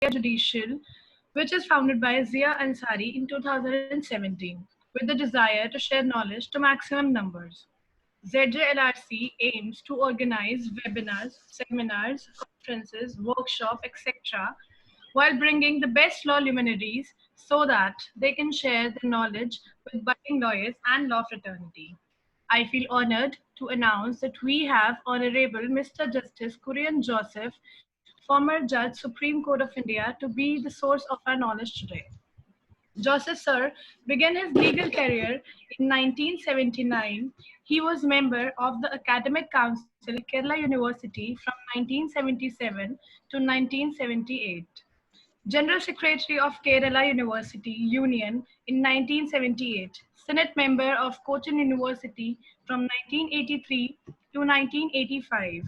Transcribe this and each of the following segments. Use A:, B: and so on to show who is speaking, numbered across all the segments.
A: Judicial, which is founded by Zia Ansari in 2017, with the desire to share knowledge to maximum numbers. ZJLRC aims to organize webinars, seminars, conferences, workshops, etc., while bringing the best law luminaries so that they can share their knowledge with budding lawyers and law fraternity. I feel honored to announce that we have Honorable Mr. Justice Kurian Joseph, former Judge Supreme Court of India, to be the source of our knowledge today. Joseph Sir began his legal career in 1979. He was member of the Academic Council, Kerala University from 1977 to 1978. General Secretary of Kerala University Union in 1978, Senate member of Cochin University from 1983 to 1985,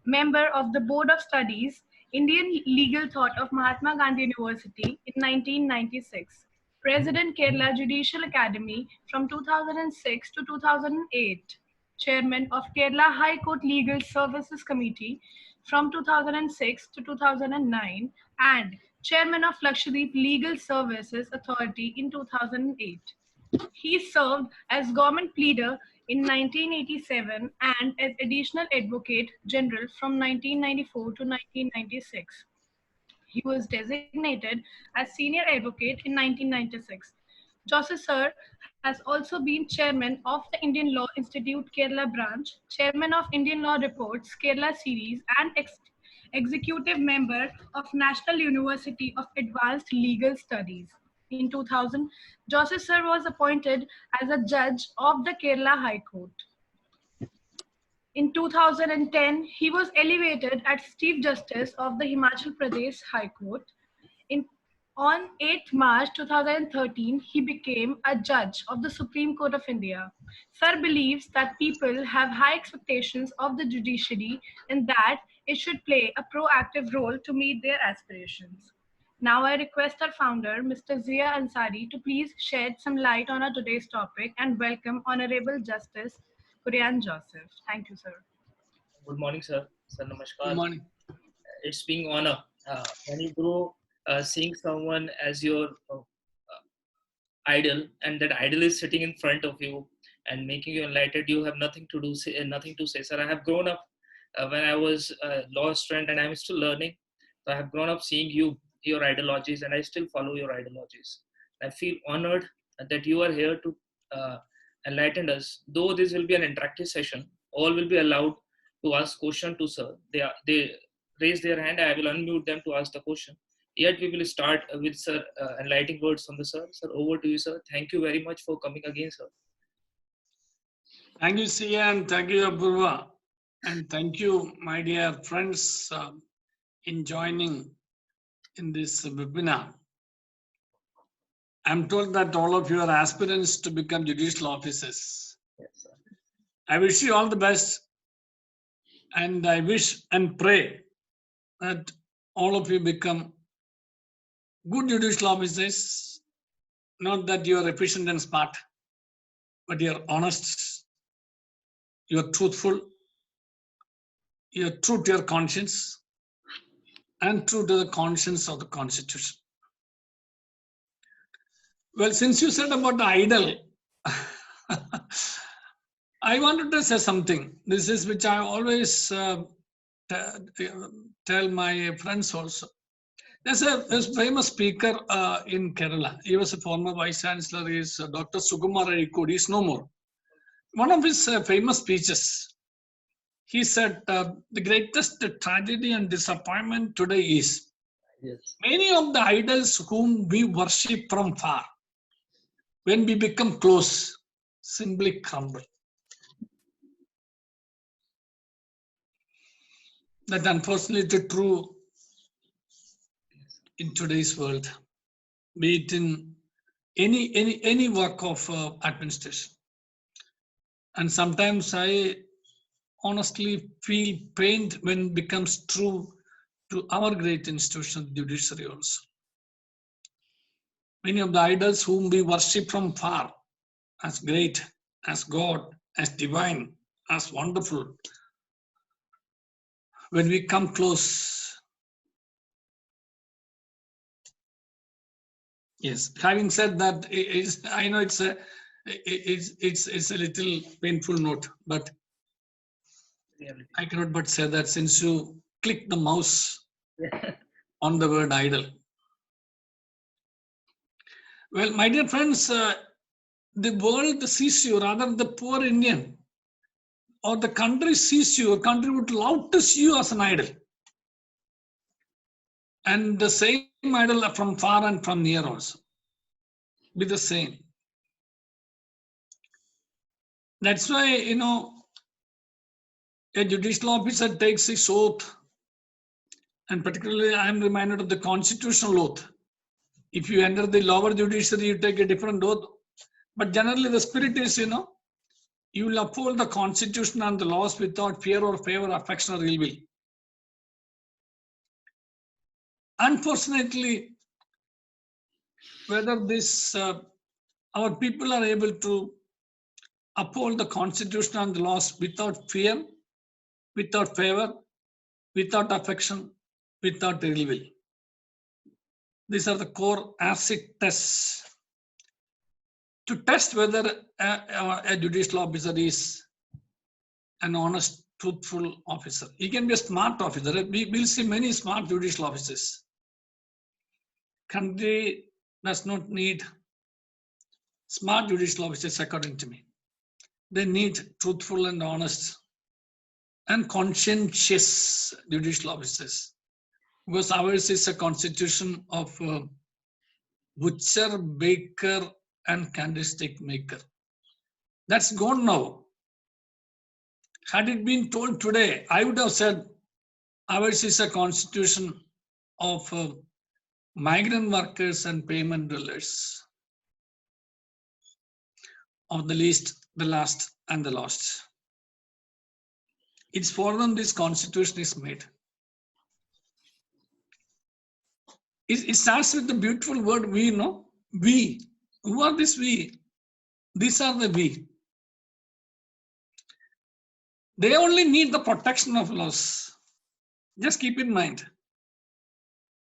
A: member of the Board of Studies, Indian Legal Thought of Mahatma Gandhi University in 1996, President Kerala Judicial Academy from 2006 to 2008, Chairman of Kerala High Court Legal Services Committee from 2006 to 2009, and Chairman of Lakshadweep Legal Services Authority in 2008. He served as government pleader in 1987 and as additional advocate general from 1994 to 1996. He was designated as senior advocate in 1996. Joseph Sir has also been chairman of the Indian Law Institute Kerala branch, chairman of Indian Law Reports Kerala series, and executive member of National University of Advanced Legal Studies. In 2000, Joseph Sir was appointed as a judge of the Kerala High Court. In 2010, he was elevated as Chief Justice of the Himachal Pradesh High Court. In, on 8th March 2013, he became a judge of the Supreme Court of India. Sir believes that people have high expectations of the judiciary and that it should play a proactive role to meet their aspirations. Now I request our founder, Mr. Zia Ansari, to please shed some light on our today's topic and welcome Honorable Justice Kurian Joseph. Thank you, sir.
B: Good morning, sir. Sir,
C: Good
B: namaskar.
C: morning.
B: It's being honor. When you grow, seeing someone as your idol, and that idol is sitting in front of you and making you enlightened, you have nothing to do, nothing to say. Sir, I have grown up when I was a law student, and I'm still learning. So I have grown up seeing you, your ideologies, and I still follow your ideologies. I feel honored that you are here to enlighten us. Though this will be an interactive session, all will be allowed to ask question to sir. They raise their hand. I will unmute them to ask the question. Yet we will start with sir enlightening words from the sir. Sir, over to you, sir. Thank you very much for coming again, sir.
C: Thank you, Sia, and thank you, Apurva. And thank you, my dear friends, in joining in this webinar. I'm told that all of you are aspirants to become judicial officers.
B: Yes, sir.
C: I wish you all the best, and I wish and pray that all of you become good judicial officers, not that you are efficient and smart, but you're honest, you're truthful, you're true to your conscience, and true to the conscience of the Constitution. Well, since you said about the idol, I wanted to say something. This is which I always tell my friends also. There's a famous speaker in Kerala. He was a former vice chancellor. He is Dr. Sukumar Azhikode. He's no more. One of his famous speeches, he said, the greatest tragedy and disappointment today is
B: Yes.
C: many of the idols whom we worship from far, when we become close, simply crumble. That unfortunately true in today's world, be it in any work of administration. And sometimes I honestly feel pained when it becomes true to our great institution, the judiciary also. Many of the idols whom we worship from far as great, as God, as divine, as wonderful, when we come close, Yes. Having said that, I know it's a little painful note, but
B: Reality.
C: I cannot but say that since you click the mouse on the word idol. Well, my dear friends, the world sees you, rather the poor Indian or the country sees you, your country would love to see you as an idol. And the same idol from far and from near also. Be the same. That's why, a judicial officer takes his oath, and particularly I am reminded of the constitutional oath. If you enter the lower judiciary, you take a different oath. But generally, the spirit is, you will uphold the constitution and the laws without fear or favor, affection or ill will. Unfortunately, whether this our people are able to uphold the constitution and the laws without fear, without favor, without affection, without ill will. These are the core acid tests to test whether a judicial officer is an honest, truthful officer. He can be a smart officer. We will see many smart judicial officers. Country does not need smart judicial officers, according to me. They need truthful and honest and conscientious judicial officers, because ours is a constitution of butcher, baker, and candlestick maker. That's gone now. Had it been told today, I would have said ours is a constitution of migrant workers and payment dwellers, of the least, the last, and the lost. It's for them this constitution is made. It starts with the beautiful word we, know. We. Who are this we? These are the we. They only need the protection of laws. Just keep in mind.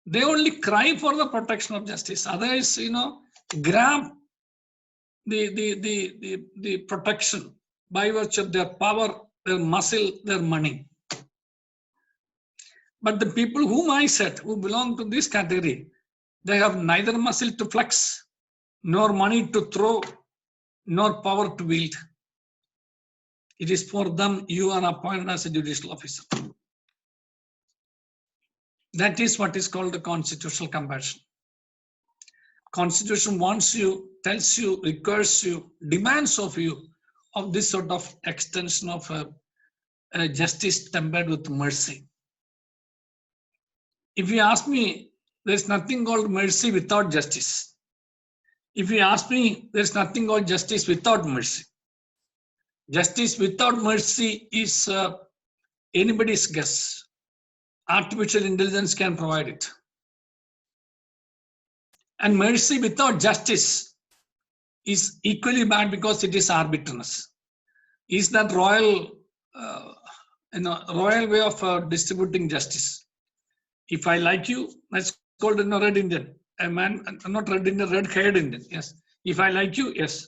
C: They only cry for the protection of justice. Others, grab the protection by virtue of their power, their muscle, their money. But the people whom I said, who belong to this category, they have neither muscle to flex, nor money to throw, nor power to wield. It is for them you are appointed as a judicial officer. That is what is called the constitutional compassion. Constitution wants you, tells you, requires you, demands of you of this sort of extension of a justice tempered with mercy. If you ask me, there's nothing called mercy without justice. If you ask me, there's nothing called justice without mercy. Justice without mercy is anybody's guess. Artificial intelligence can provide it. And mercy without justice is equally bad because it is arbitrariness. Is that royal way of distributing justice? If I like you, that's called a red Indian. A man, not red Indian, red-haired Indian. Yes. If I like you, yes,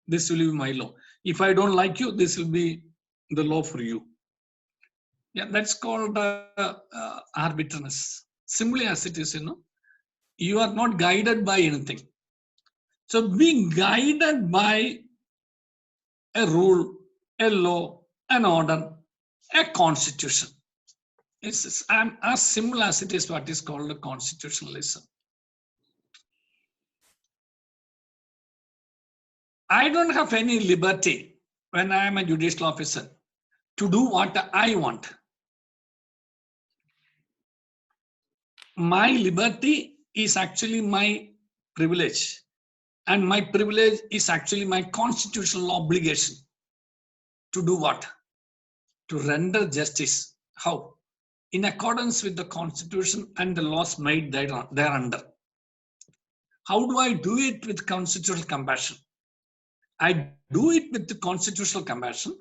C: this will be my law. If I don't like you, this will be the law for you. Yeah, that's called arbitrariness. Simply as it is, you are not guided by anything. So being guided by a rule, a law, an order, a constitution. It's as simple as it is what is called a constitutionalism. I don't have any liberty when I am a judicial officer to do what I want. My liberty is actually my privilege, and my privilege is actually my constitutional obligation to do what? To render justice. How? In accordance with the constitution and the laws made thereunder. How do I do it with constitutional compassion? I do it with the constitutional compassion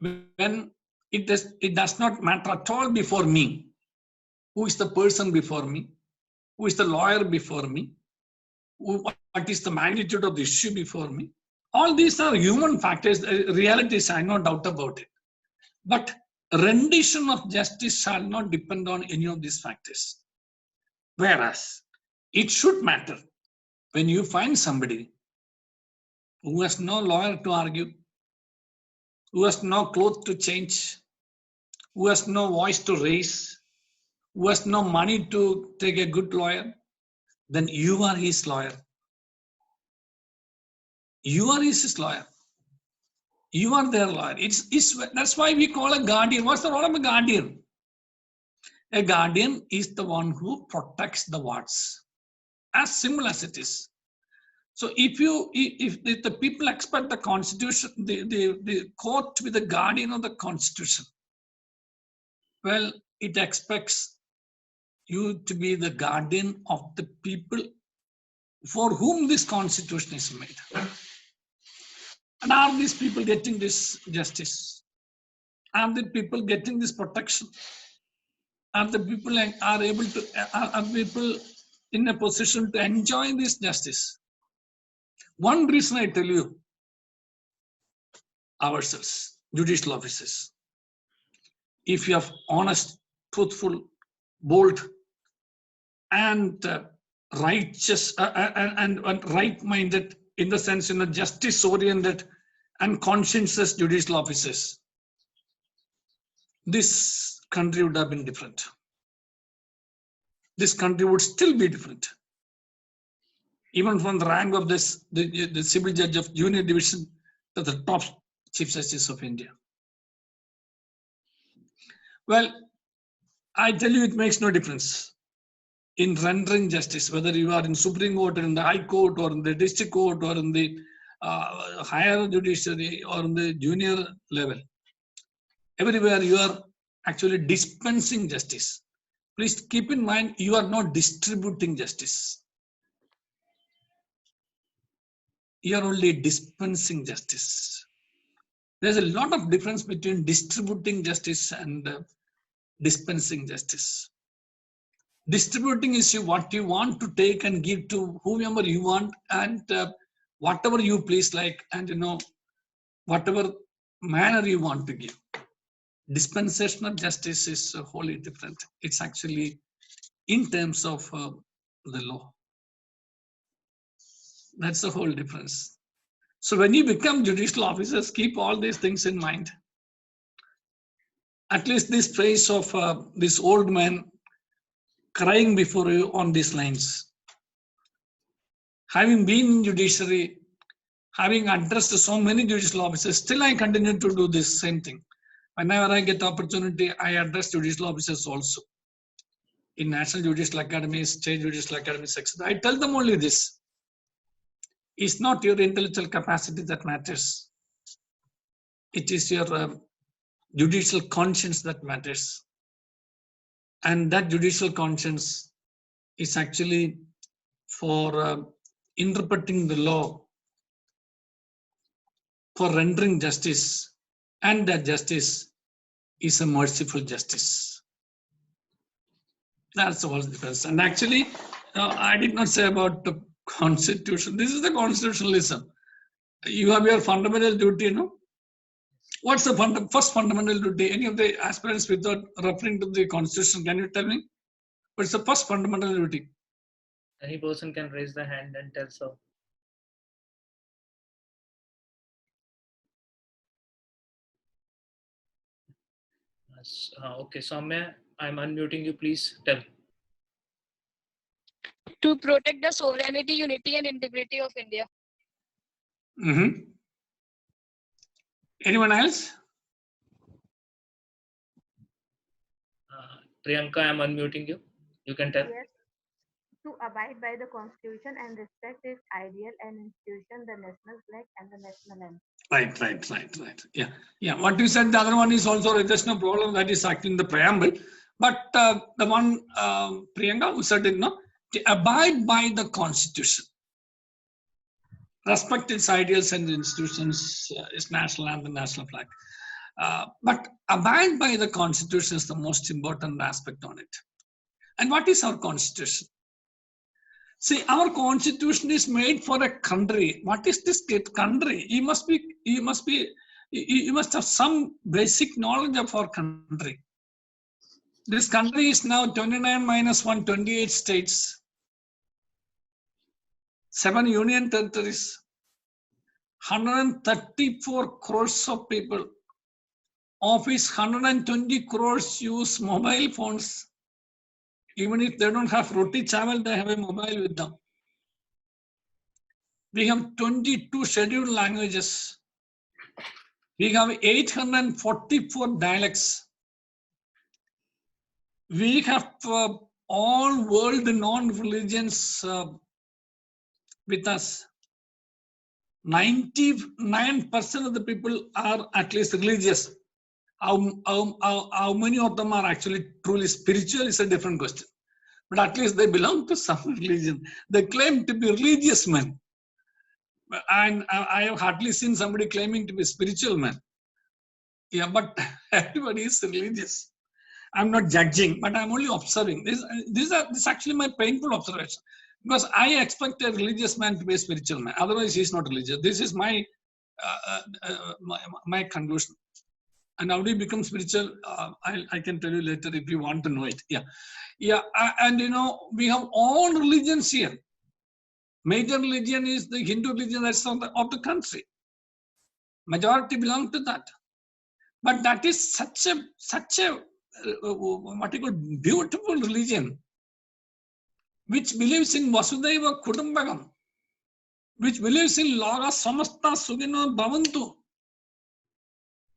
C: when it does not matter at all before me. Who is the person before me? Who is the lawyer before me? what is the magnitude of the issue before me. All these are human factors, realities, I no doubt about it. But rendition of justice shall not depend on any of these factors. Whereas it should matter when you find somebody who has no lawyer to argue, who has no cloth to change, who has no voice to raise, who has no money to take a good lawyer, then you are his lawyer. You are his lawyer. You are their lawyer. That's why we call a guardian. What's the role of a guardian? A guardian is the one who protects the wards. As simple as it is. So if the people expect the constitution, the court to be the guardian of the constitution, well, it expects you to be the guardian of the people for whom this constitution is made. And are these people getting this justice? Are the people getting this protection? Are the people are people in a position to enjoy this justice? One reason I tell you, ourselves, judicial officers, if you are honest, truthful, bold, and righteous and right-minded, in the sense, justice-oriented and conscientious judicial officers, this country would have been different. This country would still be different. Even from the rank of the civil judge of junior division to the top Chief Justice of India. Well, I tell you, it makes no difference in rendering justice, whether you are in Supreme Court or in the High Court or in the District Court or in the higher judiciary or in the junior level. Everywhere you are actually dispensing justice. Please keep in mind, you are not distributing justice. You are only dispensing justice. There's a lot of difference between distributing justice and dispensing justice. Distributing is what you want to take and give to whomever you want, and whatever you please like, and whatever manner you want to give. Dispensation of justice is wholly different. It's actually in terms of the law. That's the whole difference. So when you become judicial officers, keep all these things in mind. At least this phrase of this old man crying before you on these lines. Having been in judiciary, having addressed so many judicial officers, still I continue to do this same thing. Whenever I get opportunity, I address judicial officers also. In National Judicial Academies, State Judicial Academies, etc. I tell them only this. It's not your intellectual capacity that matters. It is your judicial conscience that matters. And that judicial conscience is actually for interpreting the law, for rendering justice, and that justice is a merciful justice. That's the whole difference. And actually, I did not say about the Constitution. This is the constitutionalism. You have your fundamental duty, What's the first fundamental duty? Any of the aspirants, without referring to the Constitution, can you tell me? What's the first fundamental duty?
B: Any person can raise the hand and tell so. Okay, Soumya, I'm unmuting you. Please tell.
D: To protect the sovereignty, unity, and integrity of India.
C: Mm-hmm. Anyone else?
B: Priyanka, I'm unmuting you. You can tell.
E: Yes, to abide by the Constitution and respect its ideal and institution, the national flag and the national anthem.
C: Right. Yeah. What you said, the other one is also, there's no problem. That is actually in the preamble. But the one Priyanka who said it, to abide by the Constitution, respect its ideals and institutions, its national anthem, national flag. But abide by the Constitution is the most important aspect on it. And what is our Constitution? See, our constitution is made for a country. What is this country? You must have some basic knowledge of our country. This country is now 29 minus 1, 28 states, 7 union territories, 134 crores of people. Of which 120 crores use mobile phones. Even if they don't have roti chawal, they have a mobile with them. We have 22 scheduled languages. We have 844 dialects. We have all world non-religions with us. 99% of the people are at least religious. How many of them are actually truly spiritual is a different question. But at least they belong to some religion. They claim to be religious men. And I have hardly seen somebody claiming to be spiritual man. Yeah, but everybody is religious. I'm not judging, but I'm only observing. This is actually my painful observation. Because I expect a religious man to be a spiritual man. Otherwise, he's not religious. This is my conclusion. And how do you become spiritual? I can tell you later if you want to know it. Yeah. And we have all religions here. Major religion is the Hindu religion that's of the country. Majority belong to that. But that is such a what you call beautiful religion, which believes in Vasudhaiva Kudumbakam, which believes in Loka Samasta Sugino Bhavantu,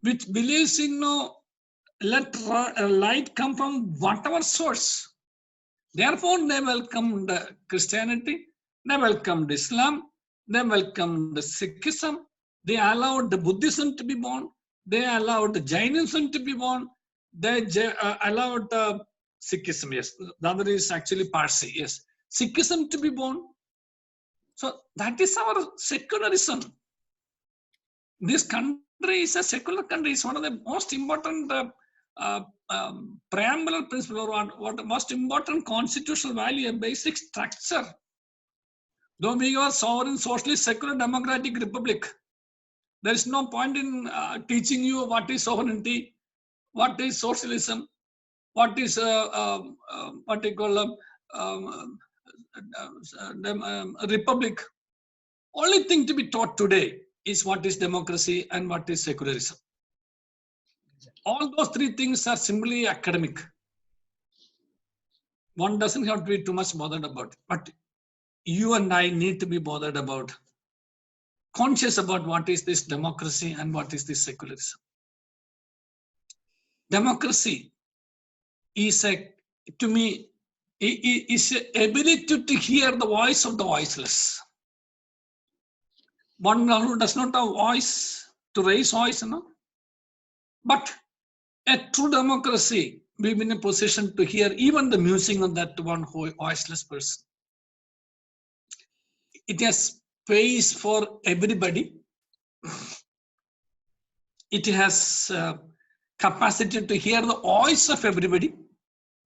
C: which believes in let light come from whatever source. Therefore, they welcomed Christianity, they welcomed Islam, they welcomed the Sikhism, they allowed the Buddhism to be born, they allowed the Jainism to be born, they allowed Sikhism, yes, the other is actually Parsi, yes, Sikhism to be born. So that is our secularism. This country is a secular country. It's one of the most important preambular principle, or what the most important constitutional value, a basic structure. Though we are sovereign, socialist, secular, democratic republic, there is no point in teaching you what is sovereignty, what is socialism, what is what you call a republic. Only thing to be taught today is what is democracy and what is secularism. All those three things are simply academic. One doesn't have to be too much bothered about it. But you and I need to be bothered about, conscious about what is this democracy and what is this secularism. Democracy is to me, is an ability to hear the voice of the voiceless. One who does not have voice to raise voice, but a true democracy will be in a position to hear even the musing of that one voiceless person. It has space for everybody. It has capacity to hear the voice of everybody,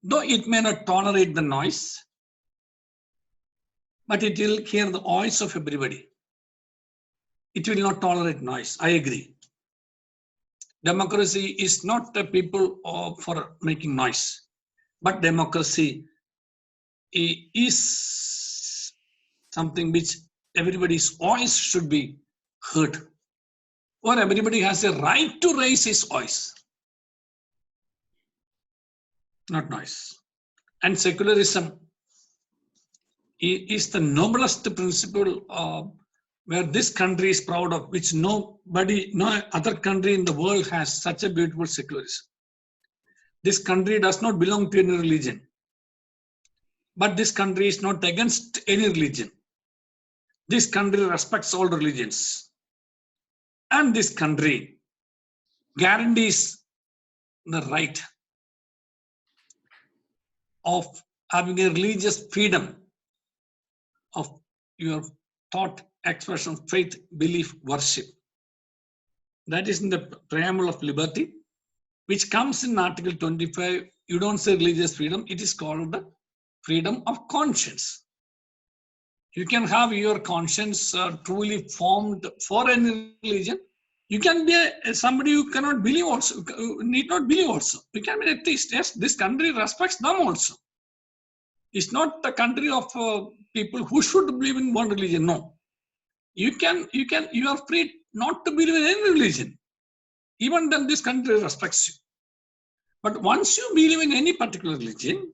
C: though it may not tolerate the noise, but it will hear the voice of everybody. It will not tolerate noise. I agree. Democracy is not a people for making noise, but democracy is something which everybody's voice should be heard, or everybody has a right to raise his voice, not noise. And secularism is the noblest principle where this country is proud of, which no other country in the world has such a beautiful secularism. This country does not belong to any religion, but this country is not against any religion. This country respects all religions, and this country guarantees the right of having a religious freedom of your thought, expression, faith, belief, worship. That is in the preamble of liberty, which comes in Article 25. You don't say religious freedom, it is called the freedom of conscience. You can have your conscience truly formed for any religion. You can be somebody who cannot believe also, need not believe also. You can be an atheist. Yes, this country respects them also. It's not the country of people who should believe in one religion. No, you are free not to believe in any religion. Even then, this country respects you. But once you believe in any particular religion,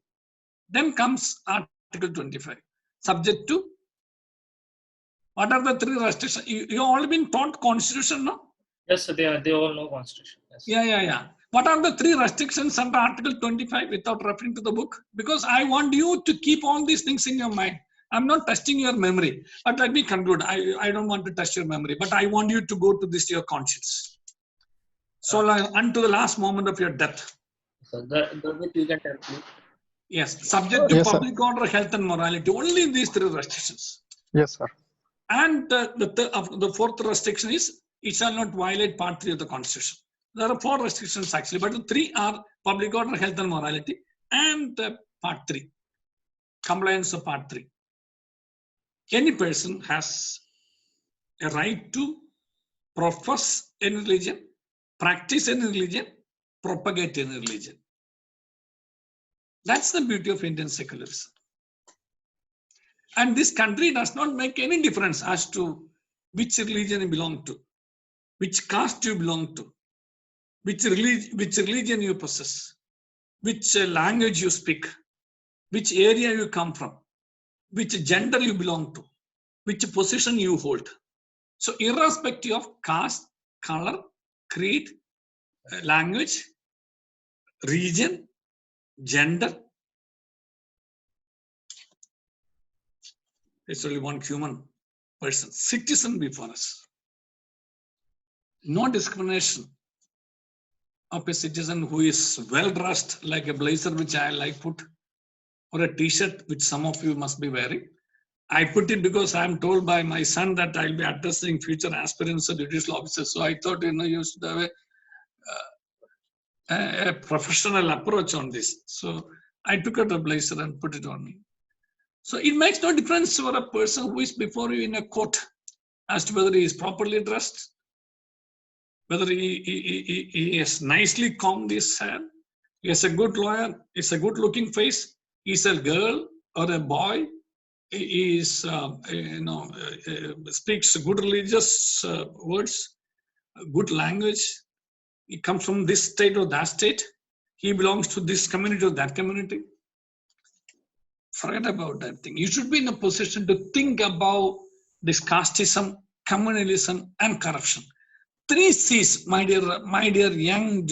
C: then comes Article 25, subject to what are the three restrictions? You all been taught Constitution, no?
B: Yes, sir, they all know Constitution. Yes.
C: Yeah. What are the three restrictions under Article 25 without referring to the book? Because I want you to keep all these things in your mind. I'm not testing your memory, but let me conclude. I don't want to test your memory, but I want you to go to this your conscience. So unto the last moment of your death.
B: So the bit you can tell me.
C: Yes, subject to
F: Yes,
C: public order, health and morality. Only these three restrictions.
F: Yes, sir.
C: And the fourth restriction is it shall not violate part 3 of the Constitution. There are 4 restrictions actually, but the 3 are public order, health and morality, and part 3, compliance of part 3. Any person has a right to profess any religion, practice any religion, propagate any religion. That's the beauty of Indian secularism. And this country does not make any difference as to which religion you belong to, which caste you belong to, which religion you possess, which language you speak, which area you come from, which gender you belong to, which position you hold. So irrespective of caste, color, creed, language, region, gender, it's only one human person, citizen before us. No discrimination of a citizen who is well dressed, like a blazer which I like put, or a t-shirt which some of you must be wearing. I put it because I am told by my son that I'll be addressing future aspirants of judicial officers. So I thought, you should have a professional approach on this. So I took out a blazer and put it on me. So it makes no difference for a person who is before you in a court as to whether he is properly dressed, whether he has nicely combed his hair, he has a good lawyer, he's a good looking face, he's a girl or a boy, he is, speaks good religious words, good language, he comes from this state or that state, he belongs to this community or that community. Forget about that thing. You should be in a position to think about this casteism, communalism, and corruption. 3 C's, my dear young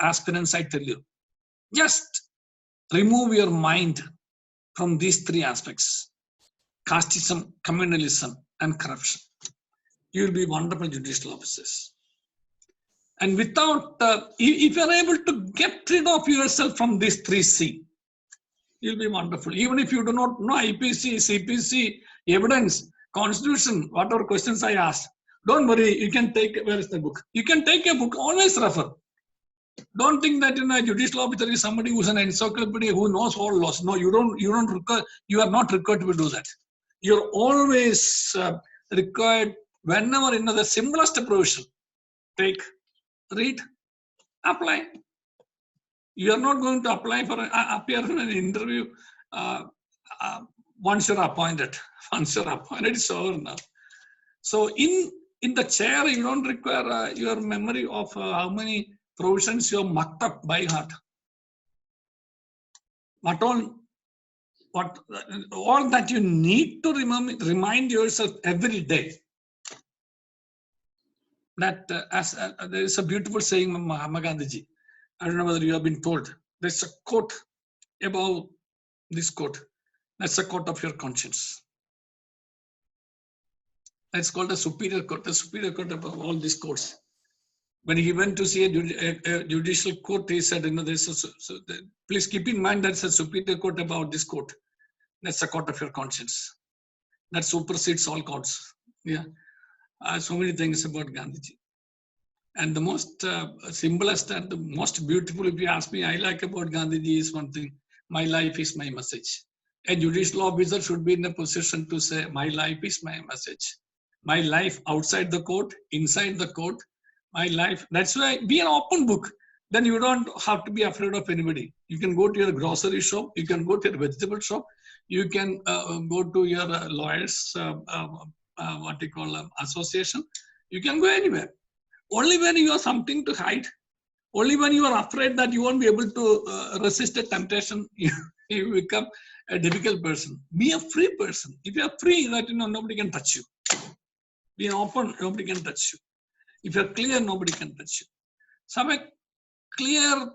C: aspirants, I tell you. Just remove your mind from these 3 aspects: casteism, communalism, and corruption. You will be wonderful judicial officers. And without, if you are able to get rid of yourself from these 3 C, you'll be wonderful. Even if you do not know IPC, CPC, evidence, constitution, whatever questions I asked, don't worry, you can take, where is the book? You can take a book, always refer. Don't think that a judicial officer is somebody who's an encyclopedia who knows all laws. No, you are not required to do that. You're always required, whenever the simplest provision, take, read, apply. You are not going to apply for appear in an interview once you're appointed. Once you're appointed, it's over now. So in the chair, you don't require your memory of how many provisions you have mucked up by heart. All that you need to remind yourself every day. That there is a beautiful saying of Mahatma Gandhi. I don't know whether you have been told. There's a quote about this quote. That's a quote of your conscience. It's called a superior court. The superior court of all these courts. When he went to see a judicial court, he said, please keep in mind that's a superior court about this court. That's a court of your conscience. That supersedes all courts. Yeah. So many things about Gandhiji. And the most simplest and the most beautiful, if you ask me, I like about Gandhiji is one thing: my life is my message. a judicial officer should be in a position to say, my life is my message. My life outside the court, inside the court, my life. That's why be an open book. Then you don't have to be afraid of anybody. You can go to your grocery shop. You can go to your vegetable shop. You can go to your lawyer's, association. You can go anywhere. Only when you have something to hide, only when you are afraid that you won't be able to resist a temptation, you become a difficult person. Be a free person. If you are free, that nobody can touch you. Be open, nobody can touch you. If you're clear, nobody can touch you. So have a clear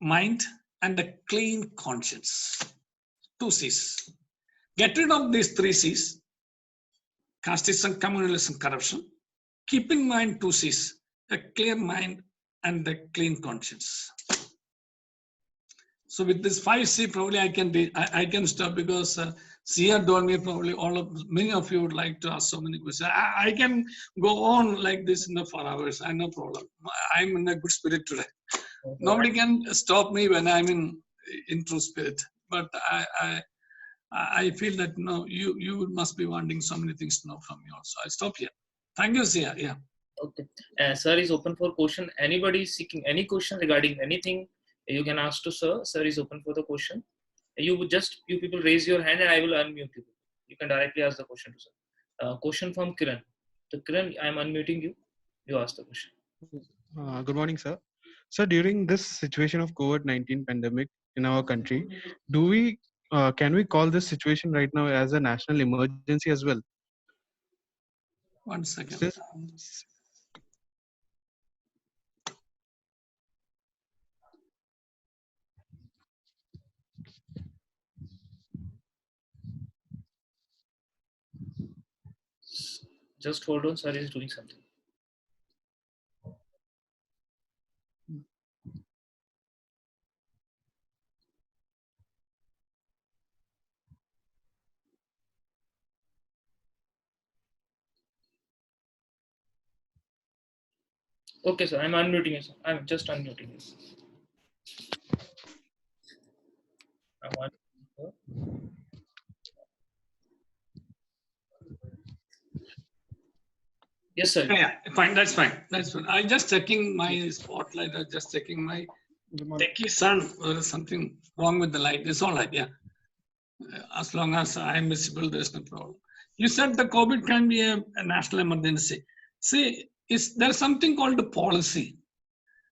C: mind and a clean conscience. 2 C's. Get rid of these 3 C's. Casteism, communalism, corruption. Keep in mind 2 C's. A clear mind and a clean conscience. So with this 5C, probably I can stop because Sia told me probably many of you would like to ask so many questions. I can go on like this for hours. I no problem. I'm in a good spirit today.
B: Okay.
C: Nobody can stop me when I'm in true spirit. But I feel that you must be wanting so many things to know from me also. I stop here. Thank you, Sia. Yeah.
B: Okay. Sir is open for question. Anybody seeking any question regarding anything, you can ask to sir. Sir is open for the question. You people raise your hand and I will unmute you. You can directly ask the question to sir. Question from Kiran. So Kiran, I am unmuting you. You ask the question.
F: Good morning, sir. Sir, during this situation of COVID-19 pandemic in our country, can we call this situation right now as a national emergency as well?
C: 1 second.
B: Just hold on, sir is doing something. Okay, sir, I'm unmuting you, sir. I'm just unmuting you. Yes, sir.
C: Yeah, fine. That's fine. That's fine. I'm just checking my spotlight. I'm just checking my techie son. There's something wrong with the light. It's all right. Yeah. As long as I'm visible, there's no problem. You said the COVID can be a national emergency. See, there's something called a policy.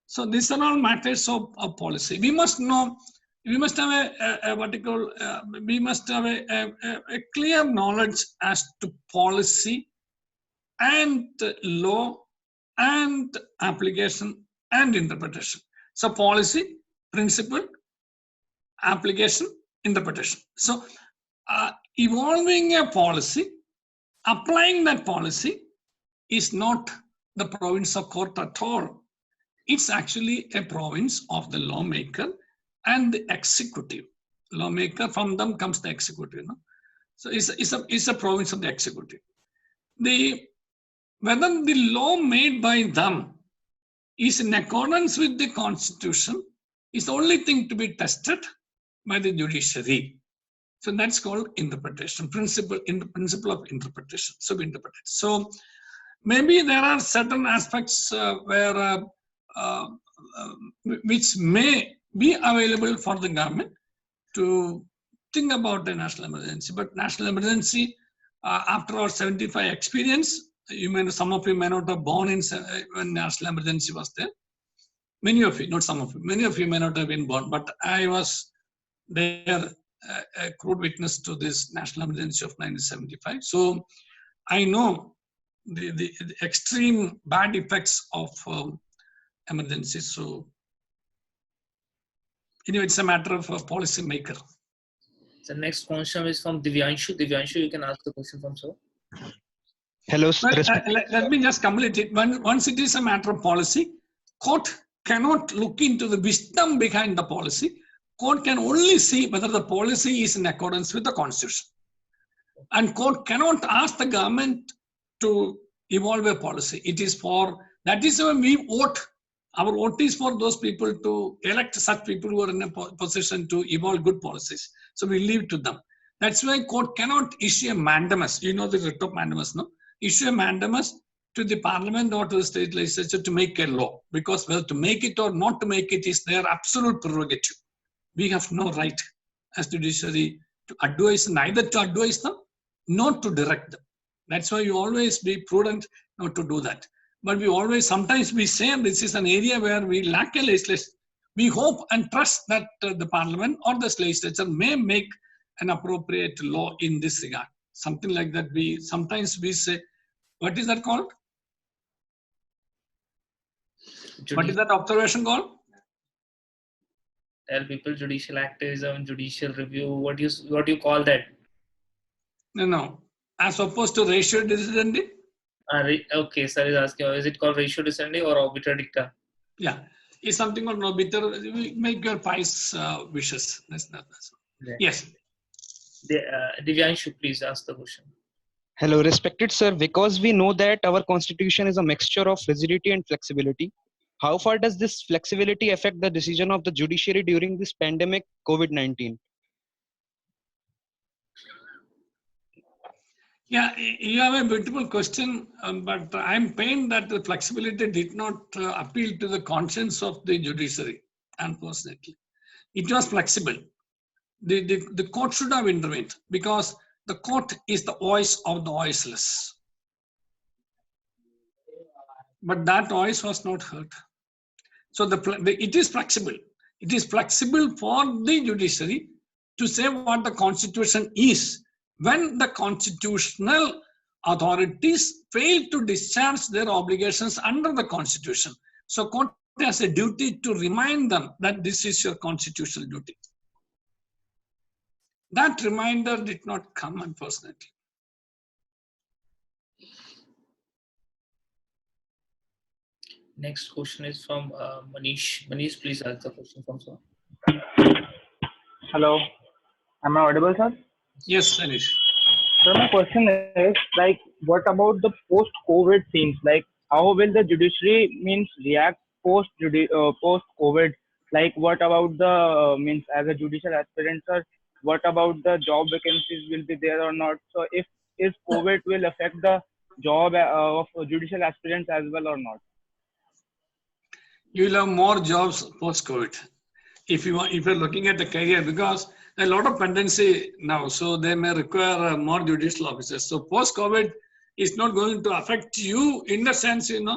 C: So these are all matters of policy. We must know. We must have we must have a clear knowledge as to policy and law and application and interpretation. So policy, principle, application, interpretation. So evolving a policy, applying that policy is not the province of court at all. It's actually a province of the lawmaker and the executive. Lawmaker, from them comes the executive. So it's a province of the executive. Whether the law made by them is in accordance with the constitution is the only thing to be tested by the judiciary. So that's called interpretation, principle of interpretation. So we interpret it. So maybe there are certain aspects where which may be available for the government to think about a national emergency. But national emergency, after our 75 experience, some of you may not have born in when national emergency was there. Many of you, not some of you, many of you may not have been born, but I was there, a crude witness to this national emergency of 1975. So I know the extreme bad effects of emergencies. So anyway, it's a matter of a policy maker.
B: The next question is from Divyanshu. Divyanshu, you can ask the question from sir.
F: Hello,
C: well, let me just complete it. Once it is a matter of policy, court cannot look into the wisdom behind the policy. Court can only see whether the policy is in accordance with the constitution. And court cannot ask the government to evolve a policy. It is for, that is when we vote Our vote is for those people to elect such people who are in a position to evolve good policies. So we leave to them. That's why court cannot issue a mandamus. You know the writ of mandamus, no? Issue a mandamus to the parliament or to the state legislature to make a law, because whether to make it or not to make it is their absolute prerogative. We have no right as judiciary to advise, neither to advise them nor to direct them. That's why you always be prudent not to do that. But we always, sometimes we say this is an area where we lack a legislation. We hope and trust that the parliament or the legislature may make an appropriate law in this regard. Something like that. Sometimes we say, what is that called? What is that observation called?
B: Tell people judicial activism, judicial review. What do you call that?
C: No. As opposed to ratio decidendi?
B: Okay, sir is asking, is it called ratio decidendi or obiter dicta?
C: Yeah, it's something called obiter. Make your pious wishes. That's not.
B: Yeah.
C: Yes.
B: Divyanshu, please ask the question.
G: Hello, respected sir. Because we know that our constitution is a mixture of rigidity and flexibility, how far does this flexibility affect the decision of the judiciary during this pandemic COVID-19?
C: Yeah, you have a beautiful question, but I'm pained that the flexibility did not appeal to the conscience of the judiciary, unfortunately. It was flexible. The court should have intervened because the court is the voice of the voiceless. But that voice was not heard. So it is flexible. It is flexible for the judiciary to say what the constitution is when the constitutional authorities fail to discharge their obligations under the constitution. So court has a duty to remind them that this is your constitutional duty. That reminder did not come, unfortunately.
B: Next question is from Manish. Manish, please ask the question from sir.
H: Hello, am I audible, sir?
C: Yes, Anish.
H: So my question is, like, what about the post-COVID scenes? Like, how will the judiciary react post-COVID? Like, what about the as a judicial aspirant, sir? What about the job vacancies will be there or not? So if COVID will affect the job of judicial aspirants as well or not?
C: You will have more jobs post-COVID. If you're looking at the career, because a lot of pendency now, so they may require more judicial officers. So post-COVID is not going to affect you in the sense, the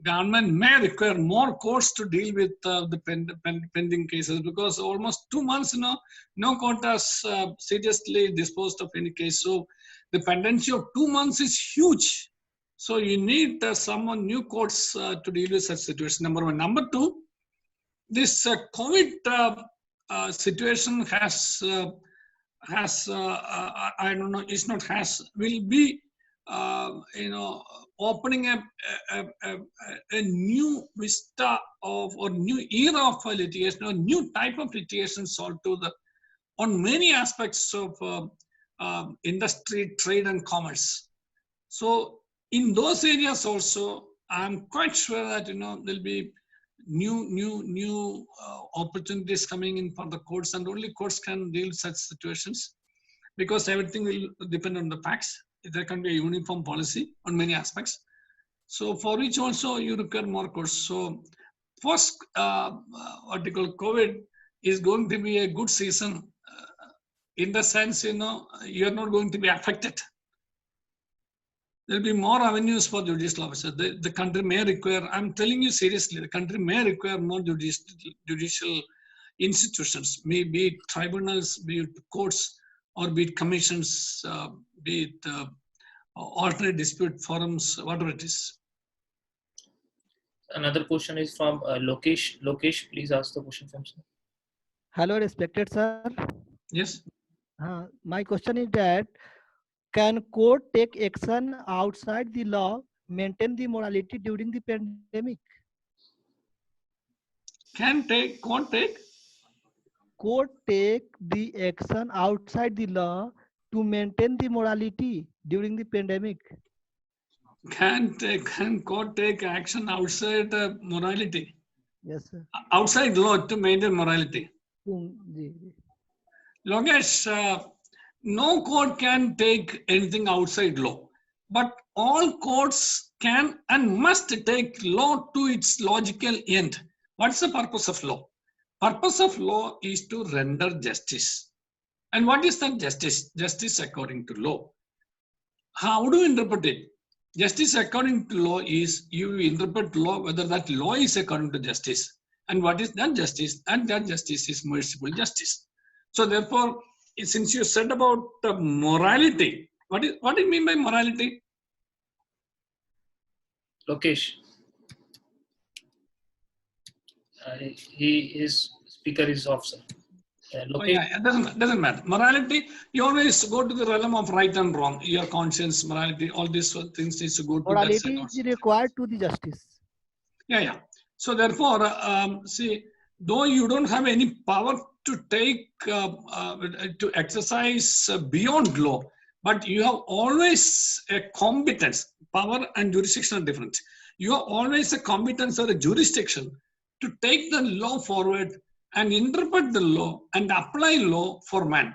C: government may require more courts to deal with the pending cases, because almost 2 months, no court has seriously disposed of any case. So the pendency of 2 months is huge. So you need someone new courts to deal with such situation. Number one. Number two, this COVID situation will be opening a new vista of, or new era of litigation, or new type of litigation solved on many aspects of industry, trade, and commerce. So in those areas also, I'm quite sure that there'll be new opportunities coming in for the courts, and only courts can deal with such situations, because everything will depend on the facts. There can be a uniform policy on many aspects. So for which also you require more courts. So post COVID is going to be a good season in the sense, you're not going to be affected. There'll be more avenues for judicial officers. The country may require, I'm telling you seriously, the country may require more judicial institutions, be it tribunals, be it courts, or be it commissions, be it alternate dispute forums, whatever it is.
B: Another question is from Lokesh. Lokesh, please ask the question from sir.
I: Hello, respected sir.
C: Yes.
I: My question is that, can court take action outside the law, maintain the morality during the pandemic? Court take the action outside the law to maintain the morality during the pandemic.
C: Can court take action outside morality,
I: Yes, sir.
C: outside law to maintain morality?
I: Ji, ji.
C: Logesh, no court can take anything outside law, but all courts can and must take law to its logical end. What's the purpose of law? Purpose of law is to render justice. And what is that justice? Justice according to law. How do you interpret it? Justice according to law is you interpret law whether that law is according to justice. And what is that justice? And that justice is merciful justice. So therefore, since you said about morality, what do you mean by morality?
B: Lokesh. His speaker is off, sir.
C: Oh, yeah, it doesn't matter. Morality, you always go to the realm of right and wrong. Your conscience, morality, all these things needs to go to that side
I: Morality
C: also.
I: is required to the justice.
C: Yeah. So therefore, see, though you don't have any power to take, to exercise beyond law, but you have always a competence. Power and jurisdiction are different. You have always a competence or a jurisdiction to take the law forward and interpret the law and apply law for man.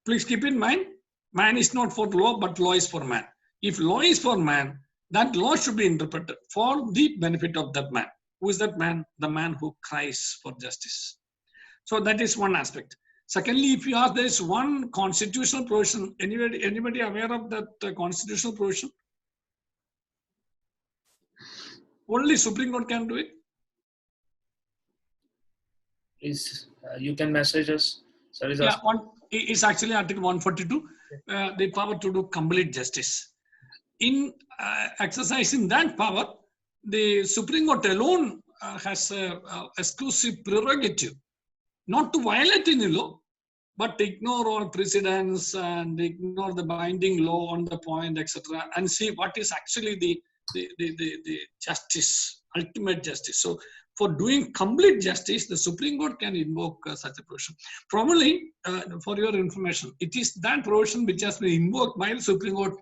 C: Please keep in mind, man is not for law, but law is for man. If law is for man, that law should be interpreted for the benefit of that man. Who is that man? The man who cries for justice. So that is one aspect. Secondly, if you ask, there is one constitutional provision. Anybody aware of that constitutional provision? Only Supreme Court can do it.
B: Please, you can message us. Sir is
C: Yeah, it's actually Article 142, the power to do complete justice. In exercising that power, the Supreme Court alone has exclusive prerogative not to violate any law, but ignore all precedents and ignore the binding law on the point, etc., and see what is actually the justice, ultimate justice. So for doing complete justice, the Supreme Court can invoke such a provision. Probably, for your information, it is that provision which has been invoked by the Supreme Court.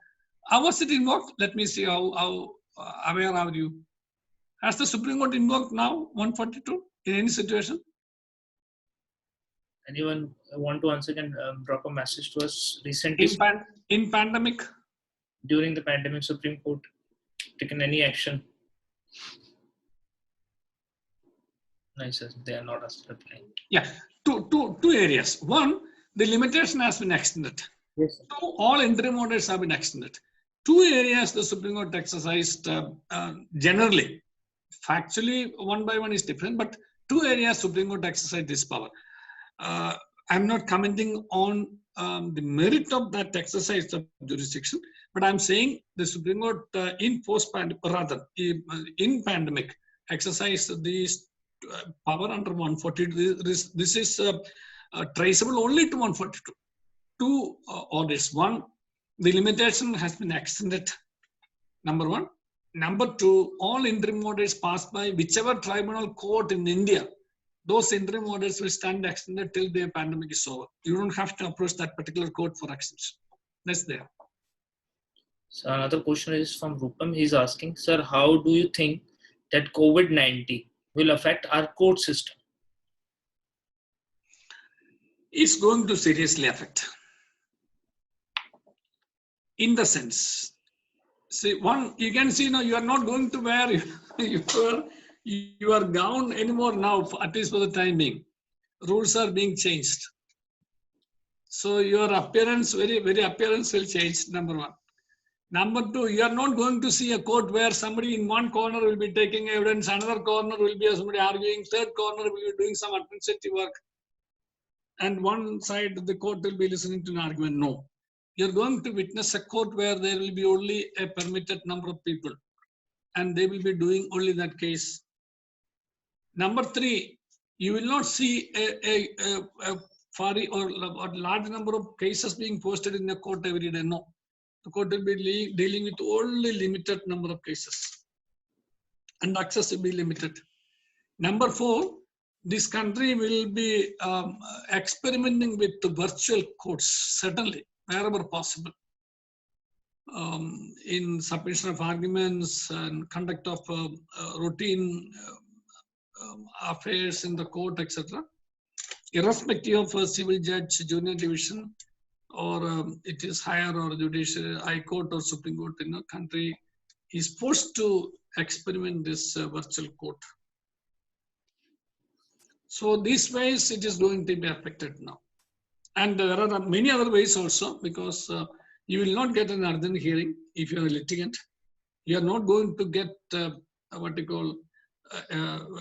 C: How was it invoked? Let me see how aware are you. Has the Supreme Court invoked now 142 in any situation?
B: Anyone want to answer can drop a message to us. Recently,
C: in pandemic?
B: During the pandemic, Supreme Court taken any action? No, sir, they are not replying.
C: Yeah, two areas. One, the limitation has been extended.
B: Yes.
C: Two, all interim orders have been extended. Two areas the Supreme Court exercised generally. Factually, one by one is different, but two areas Supreme Court exercised this power. I'm not commenting on the merit of that exercise of jurisdiction, but I'm saying the Supreme Court in pandemic exercised this power under 142. This is traceable only to 142. Two orders. One, the limitation has been extended. Number one. Number two, all interim orders passed by whichever tribunal court in India, those interim orders will stand extended till the pandemic is over. You don't have to approach that particular court for extension. That's there.
B: So another question is from Rupam. He's asking, sir, how do you think that COVID-19 will affect our court system?
C: It's going to seriously affect. In the sense, see, one, you can see now you are not going to wear your gown anymore now, at least for the time being. Rules are being changed. So your appearance, very appearance will change, number one. Number two, you are not going to see a court where somebody in one corner will be taking evidence, another corner will be somebody arguing, third corner will be doing some administrative work, and one side of the court will be listening to an argument. No. You're going to witness a court where there will be only a permitted number of people, and they will be doing only that case. Number three, you will not see a large number of cases being posted in the court every day. No. The court will be dealing with only limited number of cases, and access will be limited. Number four, this country will be experimenting with the virtual courts, certainly, wherever possible. in submission of arguments and conduct of routine affairs in the court, etc. Irrespective of a civil judge, junior division, or it is higher or judicial, high court or Supreme Court in a country is forced to experiment this virtual court. So these ways it is going to be affected now. And there are many other ways also, because you will not get an urgent hearing if you are a litigant. You are not going to get what you call,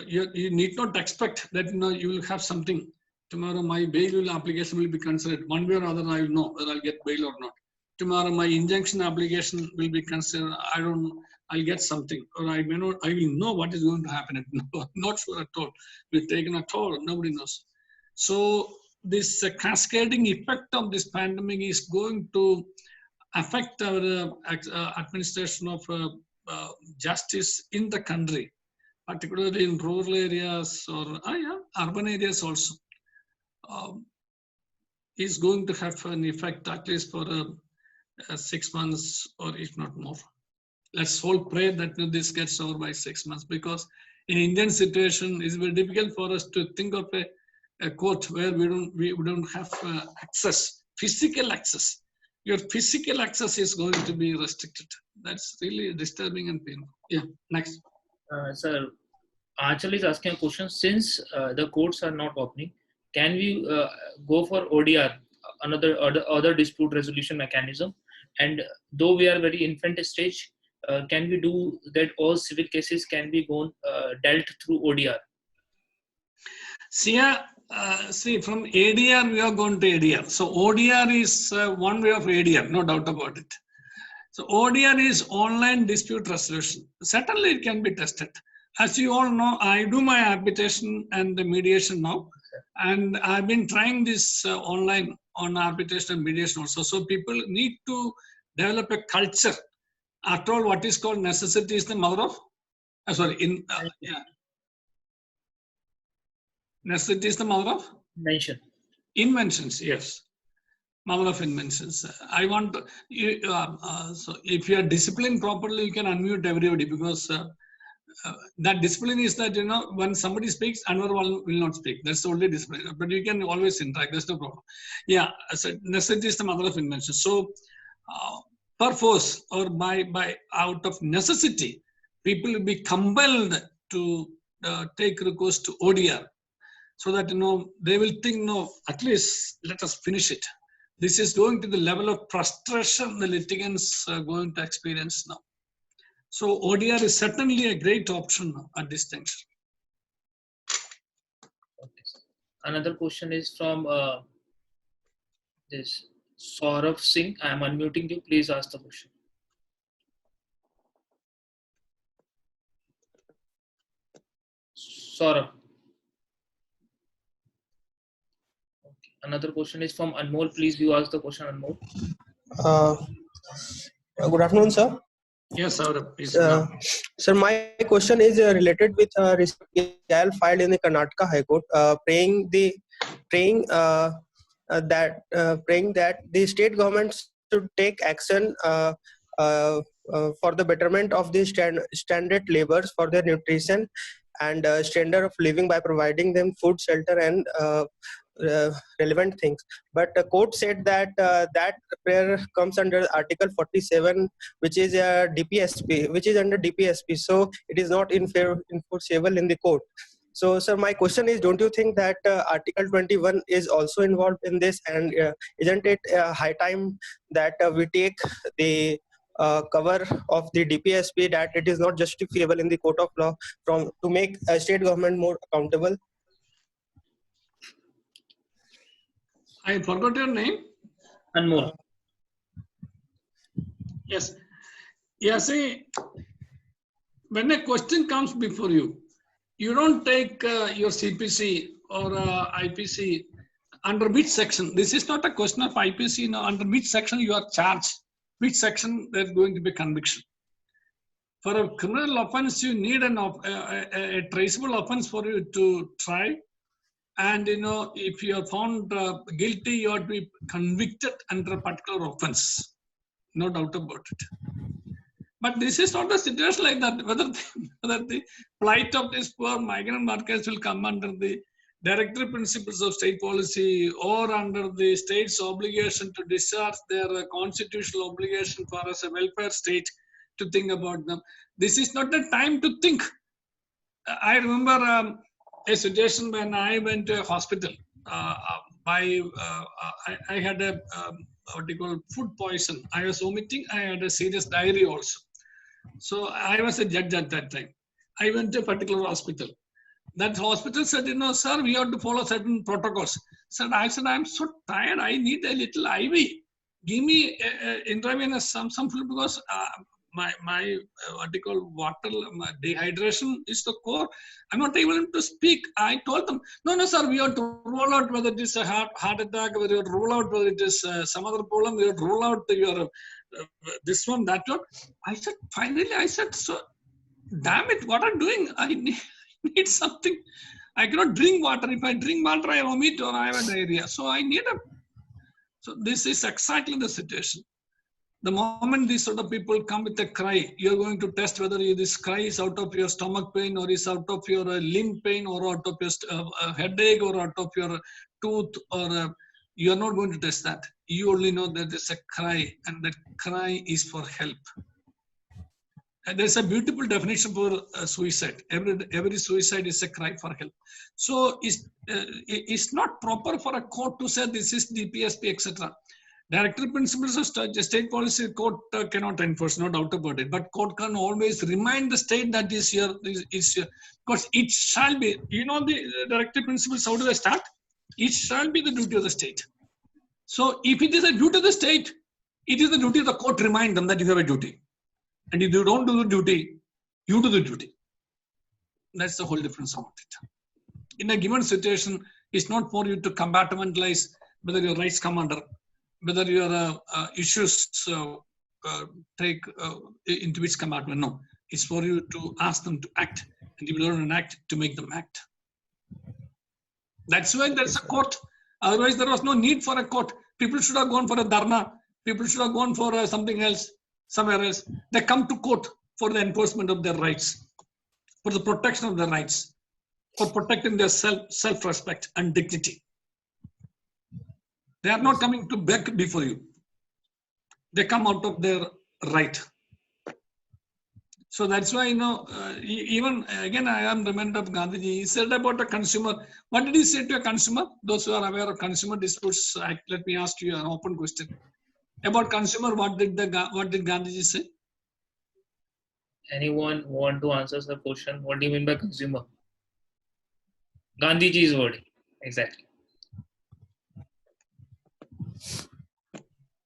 C: you need not expect that you will have something. Tomorrow my bail application will be considered. One way or other I will know whether I'll get bail or not. Tomorrow my injunction application will be considered. I don't know, I'll get something, or I may not, I will know what is going to happen. Not sure at all. We've taken at all, nobody knows. So this cascading effect of this pandemic is going to affect our administration of justice in the country, particularly in rural areas or urban areas also. Is going to have an effect at least for 6 months, or if not more. Let's all pray that this gets over by 6 months, because in Indian situation it's very difficult for us to think of a court where we don't have access, physical access. Your physical access is going to be restricted. That's really disturbing and painful. Yeah, next.
B: Sir, Anchal is asking a question. Since the courts are not opening, can we go for ODR, other dispute resolution mechanism? And though we are very infant stage, can we do that? All civil cases can be dealt through ODR.
C: See, from ADR we are going to ADR. So ODR is one way of ADR, no doubt about it. So ODR is online dispute resolution. Certainly it can be tested. As you all know, I do my arbitration and the mediation now. And I've been trying this online on arbitration and mediation also. So people need to develop a culture. After all, what is called necessity is the mother of, necessity is the mother of? Inventions, yes. Mother of inventions. I want to, so if you are disciplined properly, you can unmute everybody, because that discipline is that, when somebody speaks, another one will not speak. That's the only discipline. But you can always interact. There's no problem. Yeah, so necessity is the mother of invention. So, perforce or by out of necessity, people will be compelled to take recourse to ODR, so that they will think, no, at least let us finish it. This is going to the level of frustration the litigants are going to experience now. So ODR is certainly a great option at this juncture.
B: Another question is from this Saurav Singh. I am unmuting you. Please ask the question. Saurav. Okay. Another question is from Anmol. Please, you ask the question, Anmol.
J: Good afternoon, sir.
C: Yes, Saurav.
J: Sir, my question is related with PIL filed in the Karnataka High Court, praying that the state government should take action for the betterment of the standard laborers for their nutrition and standard of living by providing them food, shelter, and relevant things. But the court said that that prayer comes under Article 47, which is a DPSP, which is under DPSP. So it is not enforceable in the court. So, sir, my question is, don't you think that Article 21 is also involved in this? And isn't it high time that we take the cover of the DPSP, that it is not justifiable in the court of law to make a state government more accountable?
C: I forgot your name.
B: Anmol.
C: Yes. Yeah, see, when a question comes before you, you don't take your CPC or IPC under which section. This is not a question of IPC, under which section you are charged, which section there's going to be conviction. For a criminal offense, you need a traceable offense for you to try. And if you are found guilty, you have to be convicted under a particular offense. no doubt about it. But this is not a situation like that. Whether the plight of these poor migrant workers will come under the directory principles of state policy or under the state's obligation to discharge their constitutional obligation for as a welfare state to think about them. This is not the time to think. I remember a situation when I went to a hospital. I had a what you call food poison. I was vomiting. I had a serious diarrhea also. So I was a judge at that time. I went to a particular hospital. That hospital said, sir, we have to follow certain protocols. I said, I'm so tired. I need a little IV. Give me intravenous some fluid because my what you call water, my dehydration is the core. I'm not able to speak. I told them, no, sir, we have to rule out whether it is a heart attack, whether you have to rule out whether it is some other problem, we have to rule out your this one, that one. Finally, I said, so damn it, what I'm doing? I need something. I cannot drink water. If I drink water, I vomit or I have a diarrhea. So so this is exactly the situation. The moment these sort of people come with a cry, you're going to test whether this cry is out of your stomach pain or is out of your limb pain or out of your headache or out of your tooth, or you're not going to test that. You only know that there's a cry, and that cry is for help. And there's a beautiful definition for suicide. Every suicide is a cry for help. So it's not proper for a court to say this is DPSP, etc. Directory principles of state policy, court cannot enforce, no doubt about it. But court can always remind the state that is here, because it shall be, the directory principles, how do they start? It shall be the duty of the state. So if it is a duty of the state, it is the duty of the court to remind them that you have a duty. And if you don't do the duty, you do the duty. That's the whole difference about it. In a given situation, it's not for you to compartmentalize whether your rights come under, whether your issues take into which compartment. No, it's for you to ask them to act, and you learn and act to make them act. That's why there's a court. Otherwise, there was no need for a court. People should have gone for a dharna. People should have gone for something else, somewhere else. They come to court for the enforcement of their rights, for the protection of their rights, for protecting their self-respect and dignity. They are not coming to beg before you. They come out of their right. So that's why, even again, I am reminded of Gandhiji. He said about a consumer. What did he say to a consumer? Those who are aware of Consumer Disputes Act, let me ask you an open question. About consumer, what did Gandhiji say?
B: Anyone want to answer the question? What do you mean by consumer? Gandhiji's word, exactly.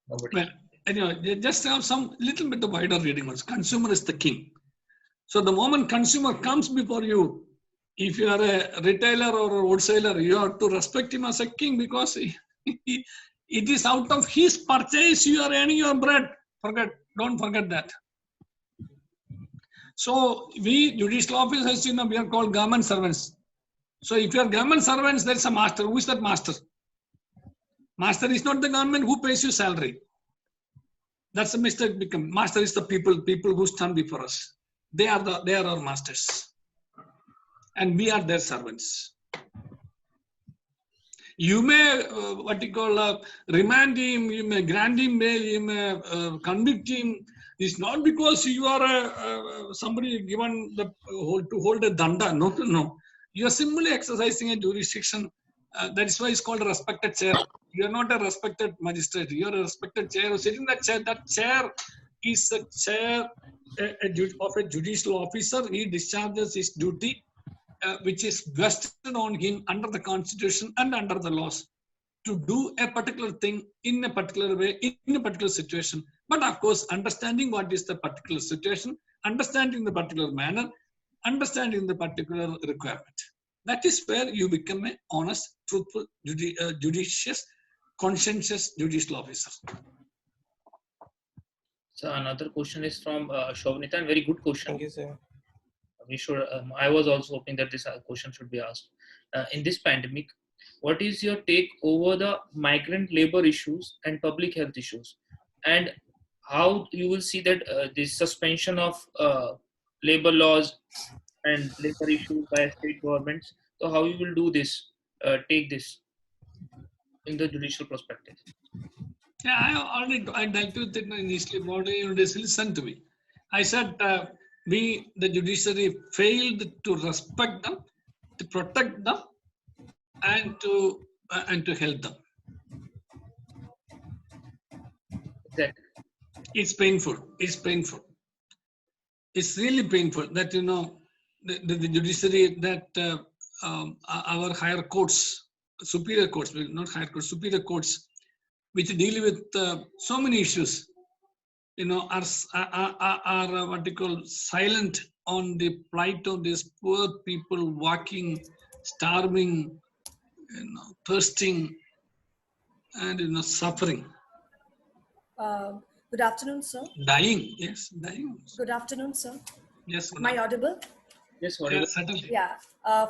B: Nobody.
C: Well, anyway, just have some little bit of wider reading also. Consumer is the king. So the moment consumer comes before you, if you are a retailer or a wholesaler, you have to respect him as a king, because it is out of his purchase you are earning your bread. Don't forget that. So we judicial officers, we are called government servants. So if you are government servants, there is a master. Who is that master? Master is not the government who pays you salary. That's a mistake. Master is the people who stand before us. They are our masters, and we are their servants. You may remand him, you may grant him bail, you may convict him. It's not because you are somebody given to hold a danda. No. You are simply exercising a jurisdiction. That is why it's called a respected chair. You are not a respected magistrate. You are a respected chair. Sitting in that chair. That chair is a chair of a judicial officer. He discharges his duty, which is vested on him under the Constitution and under the laws, to do a particular thing in a particular way, in a particular situation. But of course, understanding what is the particular situation, understanding the particular manner, understanding the particular requirement. That is where you become an honest, truthful, judicious, conscientious judicial officer.
B: So another question is from Shobnita, and very good question.
J: Thank you, sir.
B: We should. I was also hoping that this question should be asked. In this pandemic, what is your take over the migrant labor issues and public health issues, and how you will see that the suspension of labor laws and labor issues by state governments. So how you will do this, take this in the judicial perspective?
C: Yeah, I dealt with it initially. Body listen to me. I said the judiciary failed to respect them, to protect them, and to help them.
B: Exactly.
C: It's painful. It's painful. It's really painful that the judiciary, that our higher courts, superior courts, not higher courts, superior courts, which deal with so many issues, are what you call silent on the plight of these poor people walking, starving, thirsting, and suffering.
K: Good afternoon, sir.
C: Dying, yes, dying.
K: Good afternoon, sir.
C: Yes.
K: Am I audible?
B: Yes,
C: yes, certainly.
K: Yeah.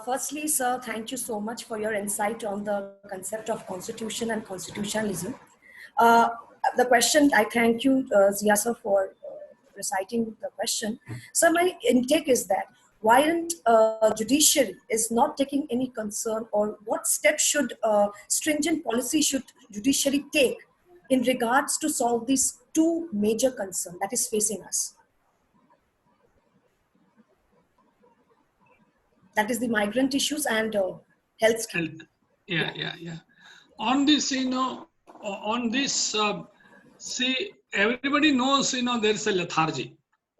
K: Firstly, sir, thank you so much for your insight on the concept of constitution and constitutionalism. The question, I thank you, Zia sir, for reciting the question. So my intake is that why aren't judiciary is not taking any concern, or what steps should stringent policy should judiciary take in regards to solve these two major concerns that is facing us? That is the migrant issues and health.
C: Yeah. On this, see, everybody knows, there is a lethargy.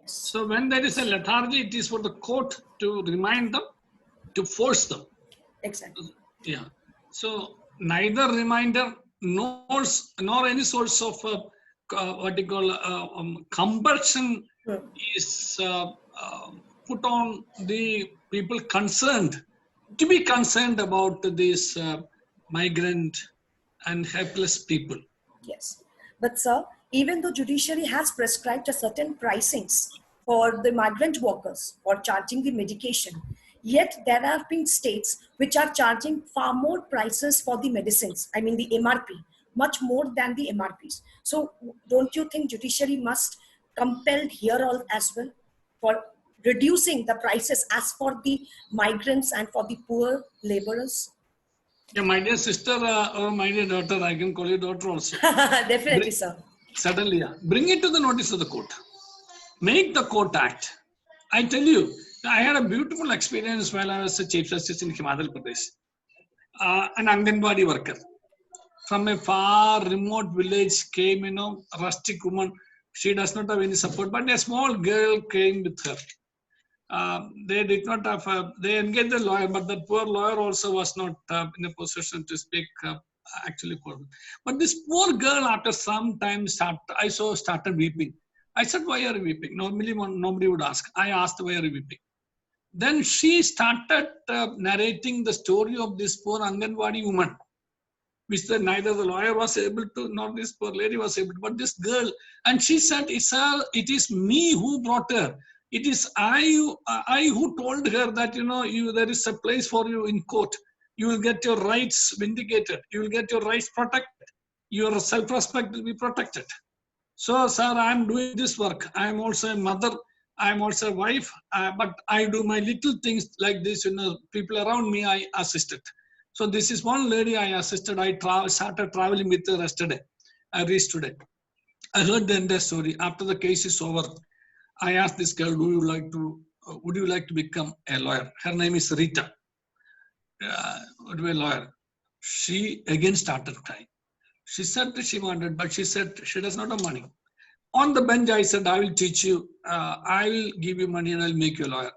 C: So when there is a lethargy, it is for the court to remind them, to force them.
K: Exactly.
C: Yeah. So neither reminder nor any source of what you call compulsion is put on the people concerned to be concerned about these migrant and helpless people.
K: Yes, but sir, even though judiciary has prescribed a certain pricings for the migrant workers for charging the medication, yet there have been states which are charging far more prices for the medicines, I mean the MRP, much more than the MRPs. So don't you think judiciary must compel here all as well for reducing the prices as for the migrants and for the poor laborers?
C: Yeah, my dear sister or my dear daughter, I can call you daughter also.
K: Definitely, sir.
C: Certainly, yeah. Bring it to the notice of the court. Make the court act. I tell you, I had a beautiful experience while I was a Chief Justice in Himachal Pradesh. An Anganwadi worker from a far remote village came, a rustic woman. She does not have any support, but a small girl came with her. They did not have, they engaged the lawyer, but that poor lawyer also was not in a position to speak actually for them. But this poor girl, after some time, started weeping. I said, why are you weeping? Normally, nobody would ask. I asked, why are you weeping? Then she started narrating the story of this poor Anganwadi woman, which neither the lawyer was able to, nor this poor lady was able to, but this girl. And she said, it is me who brought her. It is I who told her that, there is a place for you in court. You will get your rights vindicated. You will get your rights protected. Your self-respect will be protected. So, sir, I am doing this work. I am also a mother. I am also a wife. But I do my little things like this. People around me, I assisted. So this is one lady I assisted. I started traveling with her yesterday. I reached today. I heard the entire story. After the case is over, I asked this girl, would you like to become a lawyer? Her name is Rita. Would be a lawyer. She again started crying. She said that she wanted, but she said she does not have money. On the bench, I said, I will teach you. I will give you money and I'll make you a lawyer.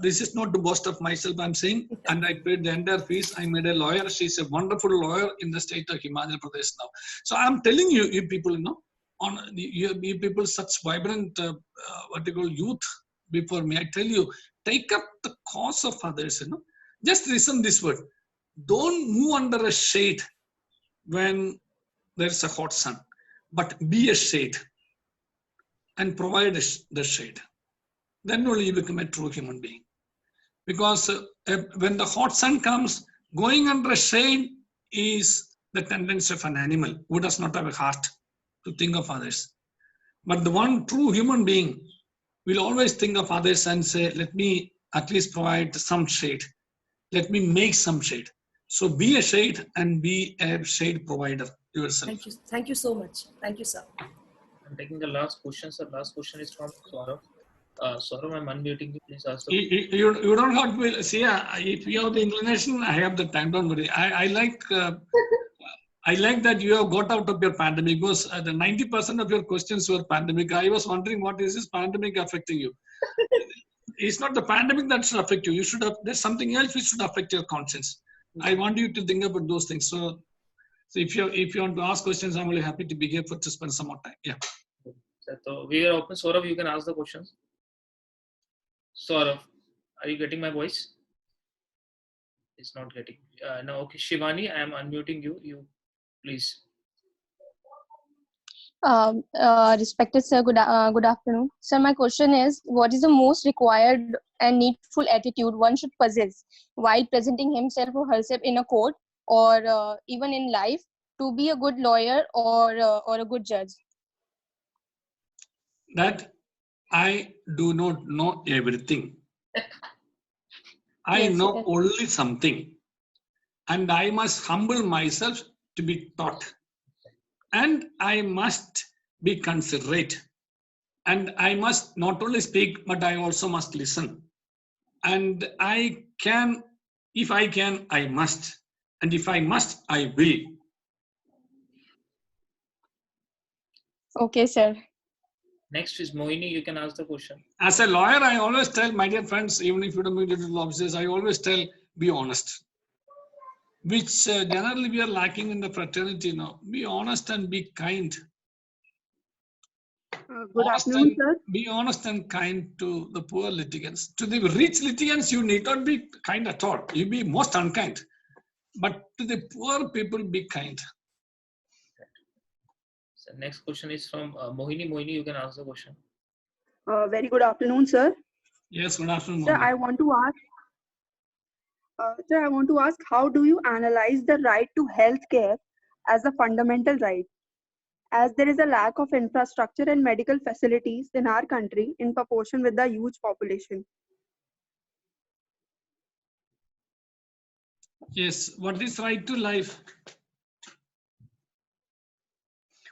C: This is not to boast of myself, I'm saying, and I paid the entire fees. I made a lawyer. She's a wonderful lawyer in the state of Himachal Pradesh now. So I'm telling you, you people, you people such vibrant, youth before me, I tell you, take up the cause of others, Just listen this word. Don't move under a shade when there's a hot sun, but be a shade and provide the shade. Then only you become a true human being. Because when the hot sun comes, going under a shade is the tendency of an animal who does not have a heart to think of others. But the one true human being will always think of others and say, let me at least provide some shade. Let me make some shade. So be a shade and be a shade provider yourself.
K: Thank you. Thank you so much. Thank you, sir.
B: I'm taking the last question, sir. Last question is from Saurav. Saurav, I'm unmuting you. Please ask the
C: You don't have to see. If you have the inclination, I have the time. Don't worry. I like that you have got out of your pandemic, because the 90% of your questions were pandemic. I was wondering, what is this pandemic affecting you? It's not the pandemic that should affect you. You should have. There's something else which should affect your conscience. I want you to think about those things. So if you want to ask questions, I'm really happy to be here to spend some more time. Yeah.
B: So we are open. Saurav, you can ask the questions. Saurav, are you getting my voice? It's not getting. No, okay. Shivani, I am unmuting you. You please.
D: Respected sir, good afternoon. Sir, my question is, what is the most required and needful attitude one should possess while presenting himself or herself in a court or even in life to be a good lawyer or a good judge?
C: That I do not know everything. I
D: Yes,
C: know
D: yes.
C: only something, and I must humble myself to be taught, and I must be considerate, and I must not only speak, but I also must listen. And I can, if I can, I must, and if I must, I will.
D: Okay, sir.
B: Next is Mohini. You can ask the question.
C: As a lawyer, I always tell my dear friends, even if you don't meet little officers, I always tell, be honest. Which generally we are lacking in the fraternity now. Be honest and be kind.
L: Good afternoon, sir.
C: Be honest and kind to the poor litigants. To the rich litigants, you need not be kind at all. You be most unkind. But to the poor people, be kind.
B: So next question is from Mohini. Mohini, you can ask the question.
L: Very good afternoon, sir.
C: Yes, good afternoon.
L: Sir,
C: Mohini.
L: I want to ask, how do you analyze the right to health care as a fundamental right, as there is a lack of infrastructure and medical facilities in our country in proportion with the huge population?
C: Yes, what is right to life?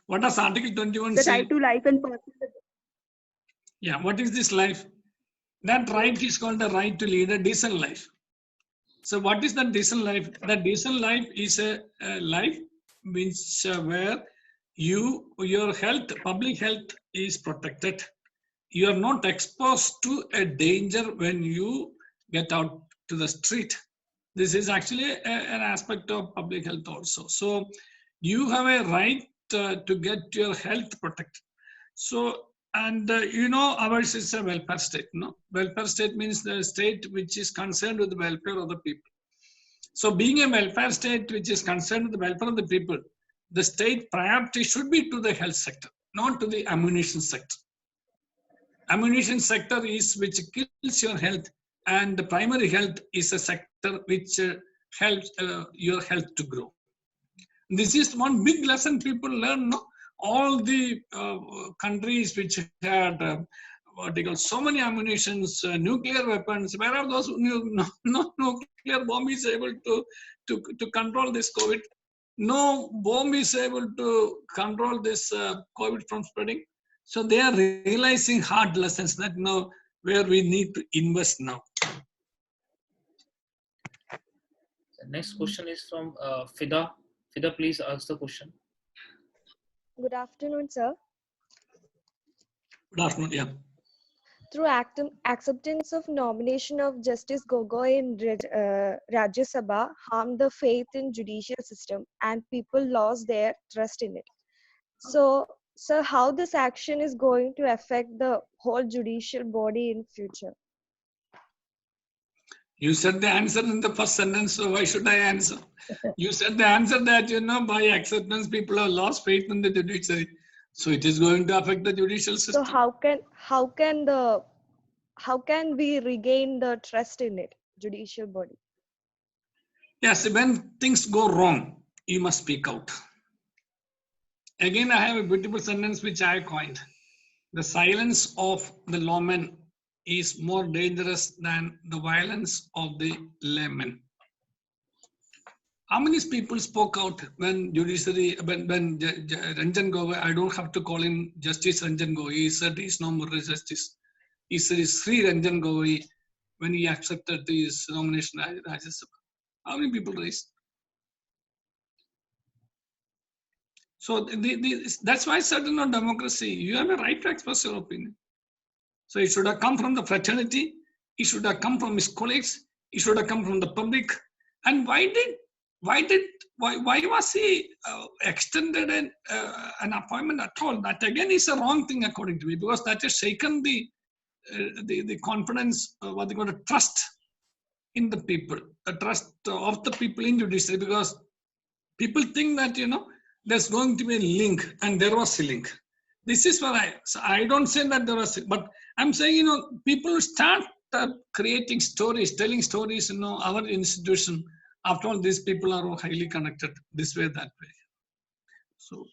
C: What does Article 21
L: The
C: say?
L: right to life and personal.
C: Yeah, what is this life? That right is called the right to lead a decent life. So what is that decent life? That decent life is a life which where your health, public health is protected. You are not exposed to a danger when you get out to the street. This is actually an aspect of public health also. So you have a right to get your health protected. So, and ours is a welfare state. No, welfare state means the state which is concerned with the welfare of the people. So being a welfare state which is concerned with the welfare of the people, the state priority should be to the health sector, not to the ammunition sector. Ammunition sector is which kills your health, and the primary health is a sector which helps your health to grow. This is one big lesson people learn. No? All the countries which had what they call so many ammunitions, nuclear weapons, where are those nuclear bomb is able to control this COVID? No bomb is able to control this COVID from spreading. So they are realizing hard lessons that now where we need to invest now.
B: The next question is from Fida. Fida, please ask the question.
M: Good afternoon, sir.
C: Good afternoon, yeah.
M: Through acceptance of nomination of Justice Gogoi in Rajya Sabha harmed the faith in judicial system and people lost their trust in it. So, sir, how this action is going to affect the whole judicial body in future?
C: You said the answer in the first sentence, so why should I answer? You said the answer that, by acceptance, people have lost faith in the judiciary. So it is going to affect the judicial system.
M: So how can we regain the trust in it, judicial body?
C: Yes, when things go wrong, you must speak out. Again, I have a beautiful sentence which I coined. the silence of the lawmen is more dangerous than the violence of the laymen. How many people spoke out when when Ranjan Gogoi, I don't have to call him Justice Ranjan Gogoi, he said he's no more a justice. He said he's Sri Ranjan Gogoi when he accepted his nomination as Rajya Sabha. How many people raised? So that's why I said in democracy, you have a right to express your opinion. So it should have come from the fraternity, it should have come from his colleagues, it should have come from the public. And why was he extended an appointment at all? That again is a wrong thing according to me, because that has shaken the confidence, what they call the trust in the people, the trust of the people in judiciary, because people think that, there's going to be a link, and there was a link. This is where I don't say that there was, but I'm saying, people start creating stories, telling stories, our institution, after all, these people are highly connected this way, that way. So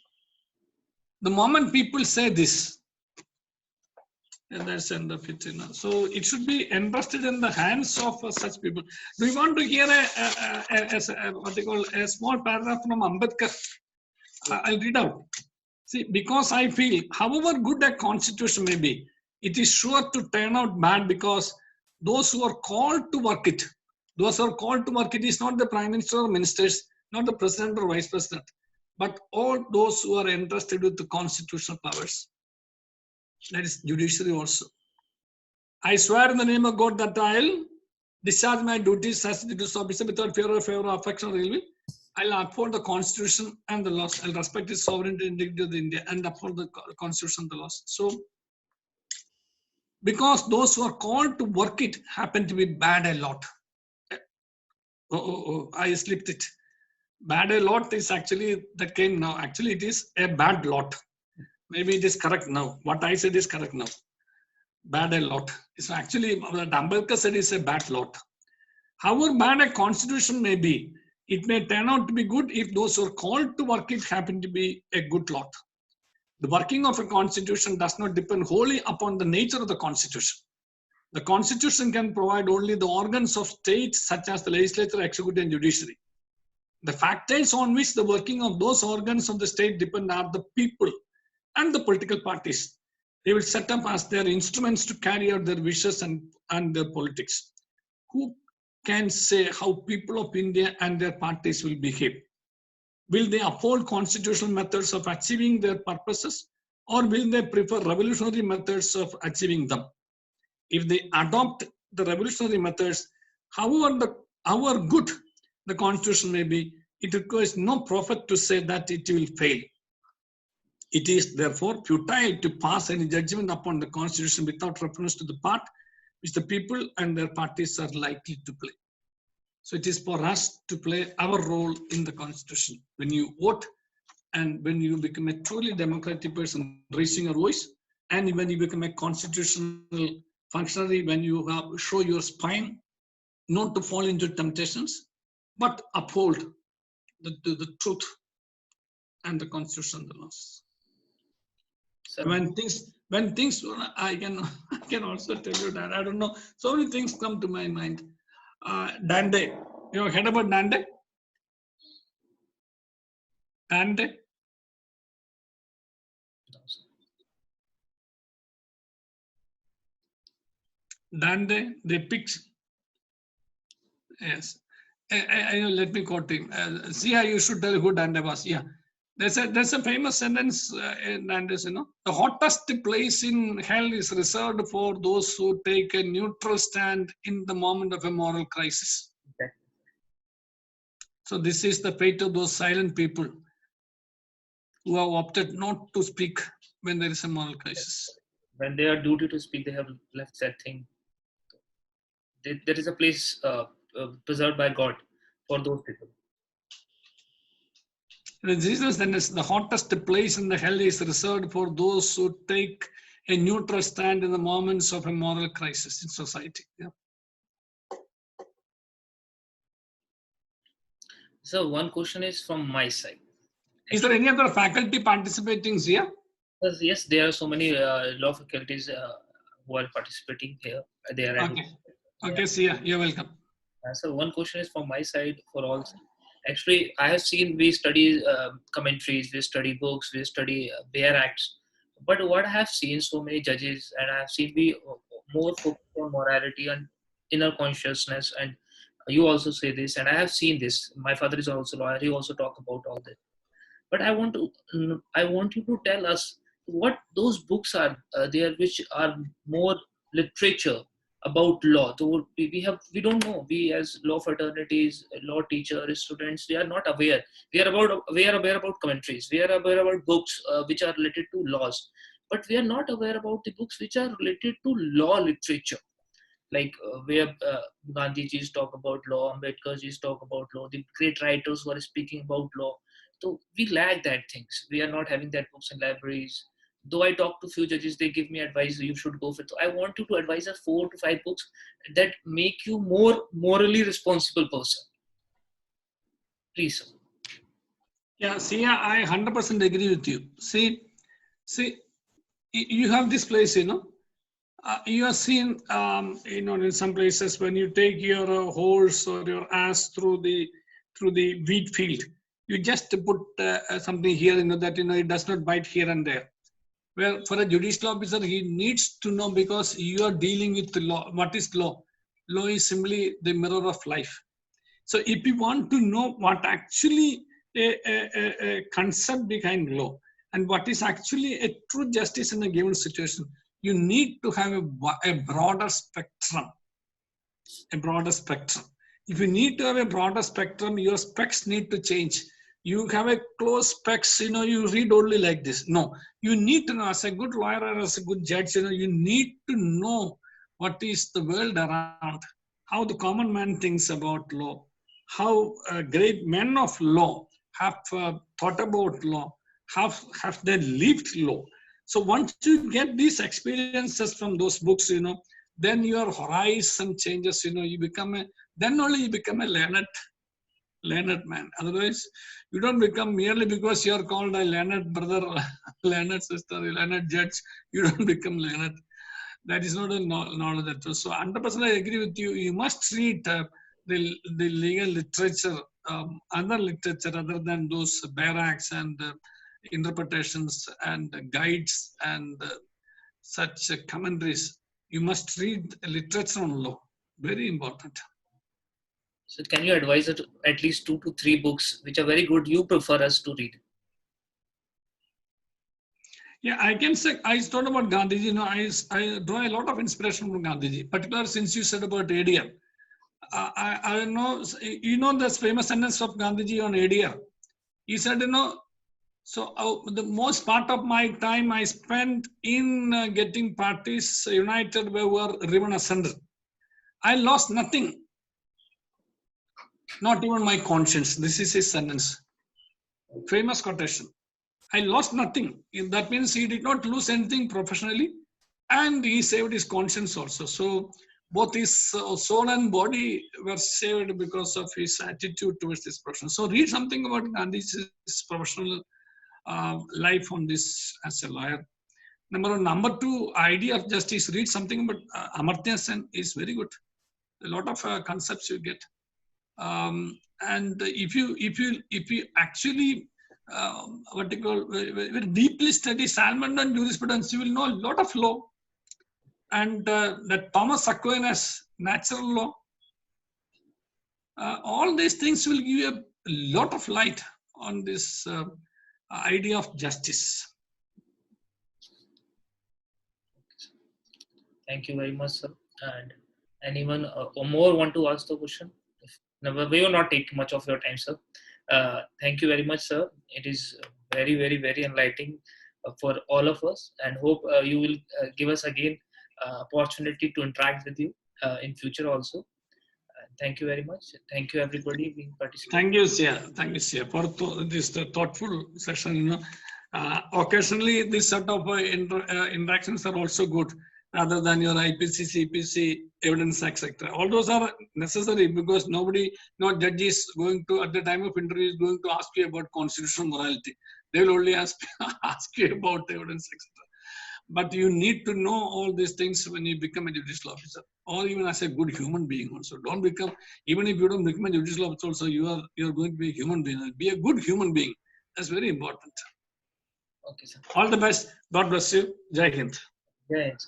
C: the moment people say this, and that's the end of it. So it should be entrusted in the hands of such people. Do you want to hear what they call a small paragraph from Ambedkar? I'll read out. See, because I feel, however good a constitution may be, it is sure to turn out bad, because those who are called to work it, is not the prime minister or ministers, not the president or vice president, but all those who are entrusted with the constitutional powers. That is judiciary also. I swear in the name of God that I'll discharge my duties as a judicial officer without fear or favor, affection or ill will. I'll uphold the constitution and the laws. I'll respect the sovereignty and dignity of India and uphold the constitution and the laws. So, because those who are called to work it happen to be bad a lot. I slipped it. Bad a lot is actually, that came now. Actually, it is a bad lot. Maybe it is correct now. What I said is correct now. Bad a lot. So actually, what Ambedkar said is a bad lot. However bad a constitution may be, it may turn out to be good if those who are called to work it happen to be a good lot. The working of a constitution does not depend wholly upon the nature of the constitution. The constitution can provide only the organs of states such as the legislature, executive and judiciary. The factors on which the working of those organs of the state depend are the people and the political parties. They will set up as their instruments to carry out their wishes and their politics. Who can say how people of India and their parties will behave? Will they uphold constitutional methods of achieving their purposes, or will they prefer revolutionary methods of achieving them? If they adopt the revolutionary methods, however good the constitution may be, it requires no prophet to say that it will fail. It is therefore futile to pass any judgment upon the constitution without reference to the part which the people and their parties are likely to play. So it is for us to play our role in the constitution. When you vote and when you become a truly democratic person, raising your voice, and when you become a constitutional functionary, when you show your spine, not to fall into temptations, but uphold the truth and the constitution, the laws. So when things, I can also tell you that, I don't know, so many things come to my mind. Dande, you have heard about Dande? Dande? Dande, they picked. Yes. Let me quote him. See, you should tell who Dande was. Yeah. There's a famous sentence in Dante's, the hottest place in hell is reserved for those who take a neutral stand in the moment of a moral crisis. Okay. So this is the fate of those silent people who have opted not to speak when there is a moral crisis.
B: When they are duty to speak, they have left that thing. There is a place preserved by God for those people.
C: Jesus then is the hottest place in the hell is reserved for those who take a neutral stand in the moments of a moral crisis in society. Yeah.
B: So one question is from my side.
C: Is there any other faculty participating here?
B: Yes, there are so many law faculties who are participating here. They are
C: Okay. Okay, Sia, you're welcome.
B: So one question is from my side for all. Actually, I have seen we study commentaries, we study books, we study bare acts. But what I have seen so many judges, and I have seen we more focus on morality and inner consciousness. And you also say this, and I have seen this. My father is also lawyer. He also talk about all this. But I want you to tell us what those books are there, which are more literature about law. So we don't know. We as law fraternities, law teachers, students, we are not aware. We are aware about commentaries. We are aware about books which are related to laws, but we are not aware about the books which are related to law literature. Like where Gandhiji's talk about law, Ambedkarji's talk about law, the great writers who are speaking about law. So we lack that things. We are not having that books in libraries. Though I talk to few judges, they give me advice. You should go for it. So I want you to advise us 4 to 5 books that make you more morally responsible person. Please, sir.
C: Yeah, Sia, I 100% agree with you. See, you have this place, you have seen, in some places when you take your horse or your ass through the wheat field, you just put something here, that it does not bite here and there. Well, for a judicial officer, he needs to know, because you are dealing with the law. What is law? Law is simply the mirror of life. So if you want to know what actually a concept behind law and what is actually a true justice in a given situation, you need to have a broader spectrum. A broader spectrum. If you need to have a broader spectrum, your specs need to change. You have a close specs, you read only like this. No, you need to know, as a good lawyer or as a good judge, you need to know what is the world around, how the common man thinks about law, how great men of law have thought about law, have they lived law. So once you get these experiences from those books, then your horizon changes, then only you become a learned man. Otherwise, you don't become merely because you are called a learned brother, learned sister, learned judge, you don't become learned. That is not a knowledge at all. So 100% I agree with you. You must read the legal literature, other literature other than those bare acts and interpretations and guides and such commentaries. You must read literature on law. Very important.
B: So can you advise us at least 2 to 3 books which are very good you prefer us to read?
C: Yeah, I can say, I thought about Gandhiji, I draw a lot of inspiration from Gandhiji, particularly since you said about ADR. I know, this famous sentence of Gandhiji on ADR. He said, so the most part of my time I spent in getting parties united where were riven asunder. I lost nothing. Not even my conscience. This is his sentence. Famous quotation. I lost nothing. That means he did not lose anything professionally, and he saved his conscience also. So both his soul and body were saved because of his attitude towards this profession. So read something about Gandhi's professional life on this as a lawyer. Number 2, idea of justice. Read something about Amartya Sen is very good. A lot of concepts you get. And if you actually very deeply study Salmon and jurisprudence, you will know a lot of law. And that Thomas Aquinas, natural law, all these things will give you a lot of light on this idea of justice.
B: Thank you very much, sir. And anyone more want to ask the question? We will not take much of your time, sir. Thank you very much, sir. It is very, very, very enlightening for all of us, and hope you will give us again opportunity to interact with you in future also. Thank you very much. Thank you, everybody, being participating.
C: Thank you, Sia. Thank you, Sia, for this thoughtful session. Occasionally, this sort of interactions are also good. rather than your IPC, CPC, evidence, etc. All those are necessary because nobody, no judge is going to, at the time of interview, is going to ask you about constitutional morality. They will only ask you about evidence, etc. But you need to know all these things when you become a judicial officer, or even as a good human being also. Don't become, even if you don't become a judicial officer also, you are going to be a human being. Be a good human being. That's very important.
B: Okay, sir.
C: All the best. God bless you. Jai Hind.
B: Yes.